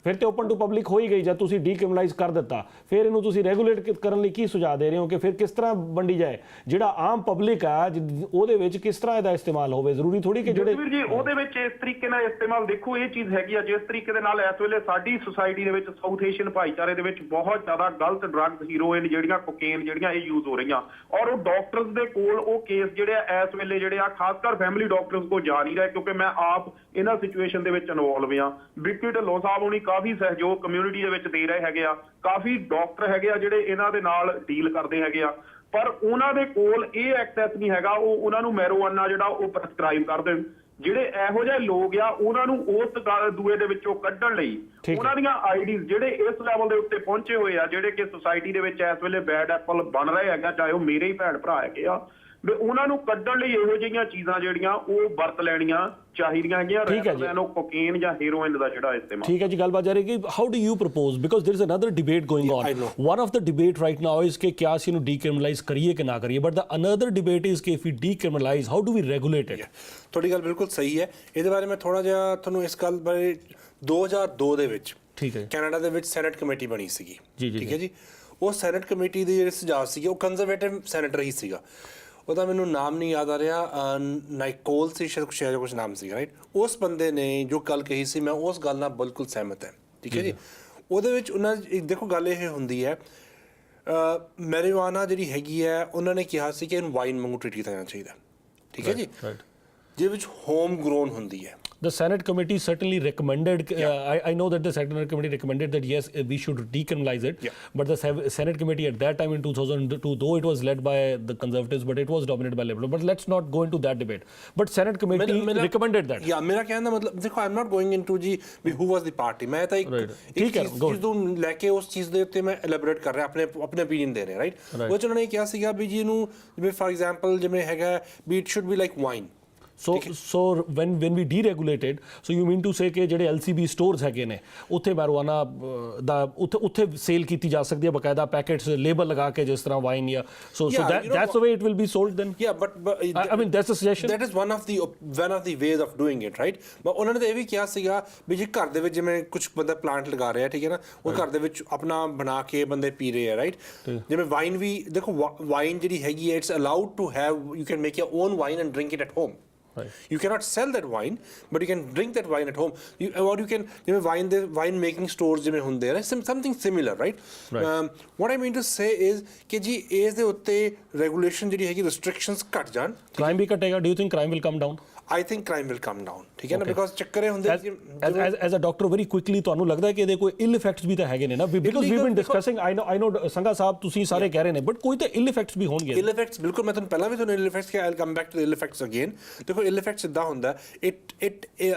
ਫਿਰ ਤੇ ਓਪਨ ਟੂ ਪਬਲਿਕ ਹੋ ਹੀ ਗਈ। ਜਦ ਤੁਸੀਂ ਡੀਕ੍ਰਿਮੀਨਲਾਈਜ਼ ਕਰ ਦਿੱਤਾ, ਫਿਰ ਇਹਨੂੰ ਤੁਸੀਂ ਰੈਗੂਲੇਟ ਕਰਨ ਲਈ ਕੀ ਸੁਝਾਅ ਦੇ ਰਹੇ ਹੋ ਕਿ ਫਿਰ ਕਿਸ ਤਰ੍ਹਾਂ ਵੰਡੀ ਜਾਏ? ਜਿਹੜਾ ਆਮ ਪਬਲਿਕ ਆ ਉਹਦੇ ਵਿੱਚ ਕਿਸ ਤਰ੍ਹਾਂ ਇਹਦਾ ਇਸਤੇਮਾਲ ਹੋਵੇ? ਜ਼ਰੂਰੀ ਥੋੜੀ ਕਿ ਜਿਹੜੇ ਜੀ ਉਹਦੇ ਵਿੱਚ ਇਸ ਤਰੀਕੇ ਨਾਲ ਇਸਤੇਮਾਲ, ਦੇਖੋ ਇਹ ਚੀਜ਼ ਹੈਗੀ ਆ ਜਿਸ ਤਰੀਕੇ ਦੇ ਨਾਲ ਇਸ ਵੇਲੇ ਸਾਡੀ ਸੁਸਾਇਟੀ ਦੇ ਵਿੱਚ, ਸਾਊਥ ਏਸ਼ੀਅਨ ਭਾਈਚਾਰੇ ਦੇ ਵਿੱਚ ਬਹੁਤ ਜ਼ਿਆਦਾ ਗਲਤ ਡਰੱਗਸ, ਹੀਰੋਇਨ ਜਿਹੜੀਆਂ, ਕੋਕੇਨ ਜਿਹੜੀਆਂ, ਇਹ ਯੂਜ਼ ਹੋ ਰਹੀਆਂ, ਔਰ ਉਹ ਡਾਕਟਰਸ ਦੇ ਕੋਲ ਉਹ ਕੇਸ ਜਿਹੜੇ ਆ ਇਸ ਵੇਲੇ ਜਿਹੜੇ ਆ ਖਾਸ ਕਰ ਫੈਮਿਲੀ ਡਾਕਟਰਸ ਕੋਲ ਜਾ ਨਹੀਂ ਰਹੇ, ਕਿਉਂਕਿ ਮੈਂ ਆਪ ਇਹਨਾਂ ਸਿਚੁਏਸ਼ਨ ਦੇ ਵਿੱਚ ਇਨਵੋਲਵ ਆ। ਵਿਕੀ ਢਿੱਲੋਂ ਸਾਹਿਬ ਹੋਣੀ ਕਾਫੀ ਸਹਿਯੋਗ ਕਮਿਊਨਿਟੀ ਦੇ ਵਿੱਚ ਦੇ ਰਹੇ ਹੈਗੇ ਆ, ਕਾਫੀ ਡਾਕਟਰ ਹੈਗੇ ਆ ਜਿਹੜੇ ਇਹਨਾਂ ਦੇ ਨਾਲ ਡੀਲ ਕਰਦੇ ਹੈਗੇ ਆ, ਪਰ ਉਹਨਾਂ ਦੇ ਕੋਲ ਇਹ ਐਕਸੈਸ ਨਹੀਂ ਹੈਗਾ ਉਹ ਉਹਨਾਂ ਨੂੰ ਮੈਰੋਆਨਾ ਜਿਹੜਾ ਉਹ ਪ੍ਰਸਕ੍ਰਾਈਬ ਕਰ ਦੇਣ। ਜਿਹੜੇ ਇਹੋ ਜਿਹੇ ਲੋਕ ਆ ਉਹਨਾਂ ਨੂੰ ਉਸ ਦੂਏ ਦੇ ਵਿੱਚੋਂ ਕੱਢਣ ਲਈ ਉਹਨਾਂ ਦੀਆਂ ਆਈਡੀਜ਼ ਜਿਹੜੇ ਇਸ ਲੈਵਲ ਦੇ ਉੱਤੇ ਪਹੁੰਚੇ ਹੋਏ ਆ, ਜਿਹੜੇ ਕਿ ਸੁਸਾਇਟੀ ਦੇ ਵਿੱਚ ਇਸ ਵੇਲੇ ਬੈਡ ਐਪਲ ਬਣ ਰਹੇ ਹੈਗਾ, ਚਾਹੇ ਉਹ ਮੇਰੇ ਹੀ ਭੈਣ ਭਰਾ ਹੈਗੇ ਆ, ਵੀ ਉਹਨਾਂ ਨੂੰ ਕੱਢਣ ਲਈ ਇਹੋ ਜਿਹੀਆਂ ਚੀਜ਼ਾਂ ਜਿਹੜੀਆਂ ਉਹ ਵਰਤ ਲੈਣੀਆਂ ਚਾਹੀਦੀਆਂ ਹੈਗੀਆਂ rather than ਉਹ ਕੋਕੇਨ ਜਾਂ ਹੈਰੋਇਨ ਦਾ ਜਿਹੜਾ ਇਸਤੇਮਾਲ। ਠੀਕ ਹੈ ਜੀ, ਗੱਲਬਾਤ ਜਾਰੀ ਕਿ how do you propose, because there is another debate going on. One of the debate right now is कि क्या ਅਸੀਂ ਇਹਨੂੰ ਡੀਕ੍ਰਿਮੀਨਲਾਈਜ਼ ਕਰੀਏ ਕਿ ਨਾ ਕਰੀਏ, but the another debate is ਕਿ if we decriminalise how do we regulate it. ਤੁਹਾਡੀ ਗੱਲ ਬਿਲਕੁਲ ਸਹੀ ਹੈ। ਇਹਦੇ ਬਾਰੇ ਮੈਂ ਥੋੜਾ ਜਿਹਾ ਤੁਹਾਨੂੰ ਇਸ ਗੱਲ ਬਾਰੇ 2002 ਦੇ ਵਿੱਚ ਠੀਕ ਹੈ ਕੈਨੇਡਾ ਦੇ ਵਿੱਚ ਸੈਨੇਟ ਕਮੇਟੀ ਬਣੀ ਸੀਗੀ, ਜੀ ਠੀਕ ਹੈ ਜੀ। ਉਹ ਸੈਨੇਟ ਕਮੇਟੀ ਦੇ ਜਿਹੜੇ ਸੁਝਾਅ ਸੀਗੇ ਉਹ ਕੰਜ਼ਰਵੇਟਿਵ ਸੈਨੇਟਰ ਹੀ ਸੀਗਾ, ਉਹਦਾ ਮੈਨੂੰ ਨਾਮ ਨਹੀਂ ਯਾਦ ਆ ਰਿਹਾ, ਨਾਈਕੋਲ ਸੀ ਸ਼ਾਇਦ ਕੁਛ ਨਾਮ ਸੀਗਾ, ਰਾਈਟ। ਉਸ ਬੰਦੇ ਨੇ ਜੋ ਗੱਲ ਕਹੀ ਸੀ ਮੈਂ ਉਸ ਗੱਲ ਨਾਲ ਬਿਲਕੁਲ ਸਹਿਮਤ ਹੈ, ਠੀਕ ਹੈ ਜੀ। ਉਹਦੇ ਵਿੱਚ ਉਹਨਾਂ ਦੇਖੋ ਗੱਲ ਇਹ ਹੁੰਦੀ ਹੈ, ਮੈਰੀਵਾਨਾ ਜਿਹੜੀ ਹੈਗੀ ਹੈ ਉਹਨਾਂ ਨੇ ਕਿਹਾ ਸੀ ਕਿ ਇਹਨੂੰ ਵਾਈਨ ਵਾਂਗੂ ਟ੍ਰੀਟ ਕੀਤਾ ਜਾਣਾ ਚਾਹੀਦਾ, ਠੀਕ ਹੈ ਜੀ, ਜਿਹਦੇ ਵਿੱਚ ਹੋਮ ਗਰੋਨ ਹੁੰਦੀ ਹੈ। The Senate committee certainly recommended, I know that the Senate committee recommended that yes, we should decriminalize it, but the Senate committee at that time in 2002, though it was led by the Conservatives, but it was dominated by Liberals. But let's not go into that debate. But Senate committee recommended that. Yeah, मेरा कहने का मतलब देखो, I'm not going into ji who was the party. मैं तो एक चीज़ तो लेके उस चीज़ दे उत्ते मैं elaborate कर रहा अपने opinion दे रहे, right? वो जो उन्होंने क्या सीगा भी जी नू, for example जिमें हैगा भी it should be like wine. So when we deregulated, so you mean to say कि ਜਿਹੜੇ LCB stores ਹੈਗੇ ਨੇ ਉੱਥੇ ਮੈਰੀਜੁਆਨਾ ਦਾ ਉੱਥੇ ਸੇਲ ਕੀਤੀ ਜਾ ਸਕਦੀ ਹੈ ਬਕਾਇਦਾ ਪੈਕੇਟਸ ਲੇਬਲ ਲਗਾ ਕੇ ਜਿਸ ਤਰ੍ਹਾਂ ਵਾਈਨ ਜਾਂ so that's the way it will be sold then? Yeah, but I mean that's a suggestion. That is one of the ways of doing it, right? but ਉਹਨਾਂ ਨੇ ਤਾਂ ਇਹ ਵੀ ਕਿਹਾ ਸੀਗਾ ਵੀ ਜੇ ਘਰ ਦੇ ਵਿੱਚ ਜਿਵੇਂ ਕੁਝ ਬੰਦਾ ਪਲਾਂਟ ਲਗਾ ਰਿਹਾ, ਠੀਕ ਹੈ ਨਾ, ਉਹ ਘਰ ਦੇ ਵਿੱਚ ਆਪਣਾ ਬਣਾ ਕੇ ਬੰਦੇ ਪੀ ਰਹੇ ਆ, ਰਾਈਟ। ਜਿਵੇਂ ਵਾਈਨ ਵੀ ਦੇਖੋ, ਵਾਈਨ ਜਿਹੜੀ ਹੈਗੀ ਹੈ it's allowed to have, you can make your own wine and drink it at home. Right. You cannot sell that wine, but you can drink that wine at home. Or you can, wine making stores ਜਿਵੇਂ ਹੁੰਦੇ ਆ, something similar, right? What I mean to say is ਕਿ ਜੀ ਇਸ ਦੇ ਉੱਤੇ regulation ਜਿਹੜੀ ਹੈਗੀ restrictions ਘਟ ਜਾਣ। Crime we ਘਟੇਗਾ? Do you think crime will come down? I think crime will come down, ਠੀਕ ਹੈ ਨਾ, because ਚੱਕਰ ਇਹ ਹੁੰਦੇ as a doctor very quickly ਤੁਹਾਨੂੰ ਲੱਗਦਾ ਹੈ ਕਿ ਇਹਦੇ ਕੋਈ ill effects ਵੀ ਤਾਂ ਹੈਗੇ ਨੇ ਨਾ, because we've been discussing, I know Sangha ਸਾਹਿਬ ਤੁਸੀਂ ਸਾਰੇ ਕਹਿ ਰਹੇ ਨੇ, but ਕੋਈ ਤਾਂ ill effects ਵੀ ਹੋਣਗੇ। ill effects ਬਿਲਕੁਲ, ਮੈਂ ਤੁਹਾਨੂੰ ਪਹਿਲਾਂ ਵੀ ਤੁਹਾਨੂੰ ill effects ਕਿਹਾ, I'll come back to the ill effects again। ਦੇਖੋ ill effects ਇਦਾਂ ਹੁੰਦਾ, it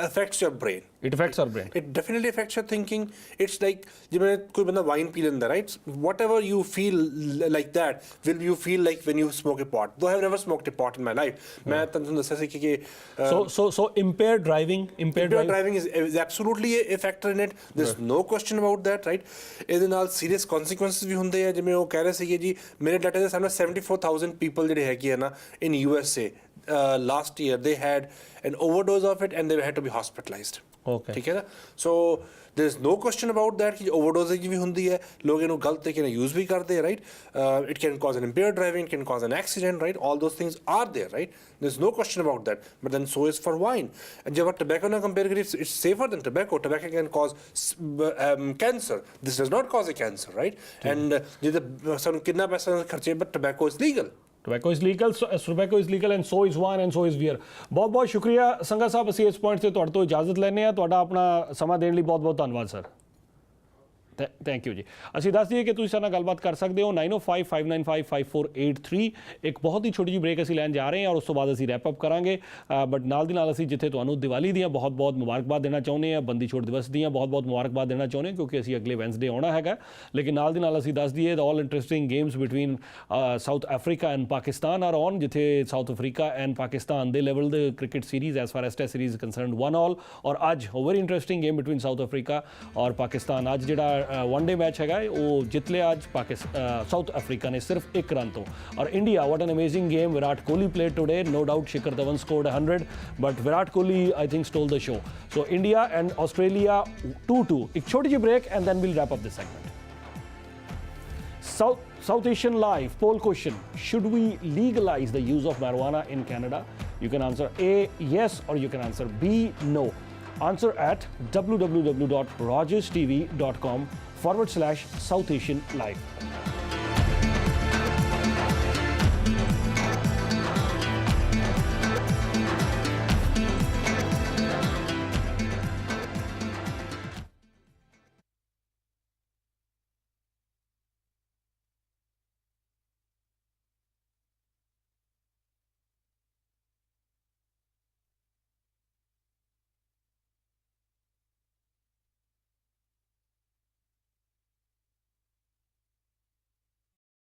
affects your brain. It affects our brain. It definitely affects your thinking. It's like ਜਿਵੇਂ ਕੋਈ ਬੰਦਾ ਵਾਈਨ ਪੀ ਲੈਂਦਾ, right? Whatever you feel like that, will you feel like when you smoke a pot? Though I have never smoked a pot in my life. ਮੈਂ ਤੁਹਾਨੂੰ ਦੱਸਿਆ ਸੀ ਕਿ so impaired driving is absolutely a factor in it. There's no question about that, right? ਇਹਦੇ ਨਾਲ serious consequences ਵੀ ਹੁੰਦੇ ਆ, ਜਿਵੇਂ ਉਹ ਕਹਿ ਰਹੇ ਸੀਗੇ ਜੀ, ਮੇਰੇ ਡਾਟਾ ਦੇ ਸਾਹਮਣੇ 74,000 people ਜਿਹੜੇ ਹੈਗੇ ਆ ਨਾ in USA last year they had an overdose of it and they had to be hospitalized. Okay. ठीक है ना, so there is no question about that कि overdose भी ਹੁੰਦੀ ਹੈ, ਲੋਕ ਇਹਨੂੰ ਗਲਤ ਤਰੀਕੇ ਨਾਲ use ਵੀ ਕਰਦੇ ਆ, right? It can cause an impaired driving, it can cause an accident, right? All those things are there, right? There's no question about that, but then so is for wine. And जब tobacco ਨਾਲ compare करें, it's safer than tobacco. Tobacco can cause cancer. This does not cause a cancer, right? And ਜਿਹਦੇ ਸਾਨੂੰ ਕਿੰਨਾ ਪੈਸਾ ਖਰਚੇ, but tobacco is legal. Tobacco is legal and so is wine and so is beer. ਬਹੁਤ ਬਹੁਤ ਸ਼ੁਕਰੀਆ ਸੰਘਾ ਸਾਹਿਬ, ਅਸੀਂ ਇਸ ਪੁਆਇੰਟ ਤੇ ਤੁਹਾਡੇ ਤੋਂ ਇਜਾਜ਼ਤ ਲੈਂਦੇ ਹਾਂ। ਤੁਹਾਡਾ ਆਪਣਾ ਸਮਾਂ ਦੇਣ ਲਈ ਬਹੁਤ ਬਹੁਤ ਧੰਨਵਾਦ ਸਰ। ਥੈਂਕ ਯੂ ਜੀ। ਅਸੀਂ ਦੱਸ ਦਈਏ ਕਿ ਤੁਸੀਂ ਸਾਡੇ ਨਾਲ ਗੱਲਬਾਤ ਕਰ ਸਕਦੇ ਹੋ 9055955483। ਇੱਕ ਬਹੁਤ ਹੀ ਛੋਟੀ ਜਿਹੀ ਬ੍ਰੇਕ ਅਸੀਂ ਲੈਣ ਜਾ ਰਹੇ ਹਾਂ ਔਰ ਉਸ ਤੋਂ ਬਾਅਦ ਅਸੀਂ ਰੈਪ ਅਪ ਕਰਾਂਗੇ। ਬਟ ਨਾਲ ਦੀ ਨਾਲ ਅਸੀਂ ਜਿੱਥੇ ਤੁਹਾਨੂੰ ਦੀਵਾਲੀ ਦੀਆਂ ਬਹੁਤ ਬਹੁਤ ਮੁਬਾਰਕਬਾਦ ਦੇਣਾ ਚਾਹੁੰਦੇ ਹਾਂ, ਬੰਦੀ ਛੋੜ ਦਿਵਸ ਦੀਆਂ ਬਹੁਤ ਬਹੁਤ ਮੁਬਾਰਕਬਾਦ ਦੇਣਾ ਚਾਹੁੰਦੇ ਹਾਂ, ਕਿਉਂਕਿ ਅਸੀਂ ਅਗਲੇ ਵੈਨਸਡੇ ਆਉਣਾ ਹੈਗਾ। ਲੇਕਿਨ ਨਾਲ ਦੀ ਨਾਲ ਅਸੀਂ ਦੱਸ ਦਈਏ all interesting games between South Africa and Pakistan are on, ਜਿੱਥੇ ਸਾਊਥ ਅਫਰੀਕਾ ਐਂਡ ਪਾਕਿਸਤਾਨ ਦੇ ਲੈਵਲ ਦੇ cricket series as far as test series concerned 1-1 ਔਰ ਅੱਜ very interesting game between South Africa ਔਰ ਪਾਕਿਸਤਾਨ। ਅੱਜ ਜਿਹੜਾ ਵਨਡੇ ਮੈਚ ਹੈਗਾ ਉਹ ਜਿੱਤ ਲਿਆ ਅੱਜ ਸਾਊਥ ਅਫਰੀਕਾ ਨੇ ਸਿਰਫ 1 ਰਨ ਤੋਂ। ਔਰ India, what an amazing game Virat Kohli played today, no doubt Shikhar Dhawan scored 100, but Virat Kohli I think stole the show. So India and Australia 2-2. एक छोटी सी break and then we'll wrap up this segment. South Asian Live poll question: should we legalize the use of marijuana in Canada? You can answer A, yes, or you can answer B, no. Answer at www.rogerstv.com/South Asian Live.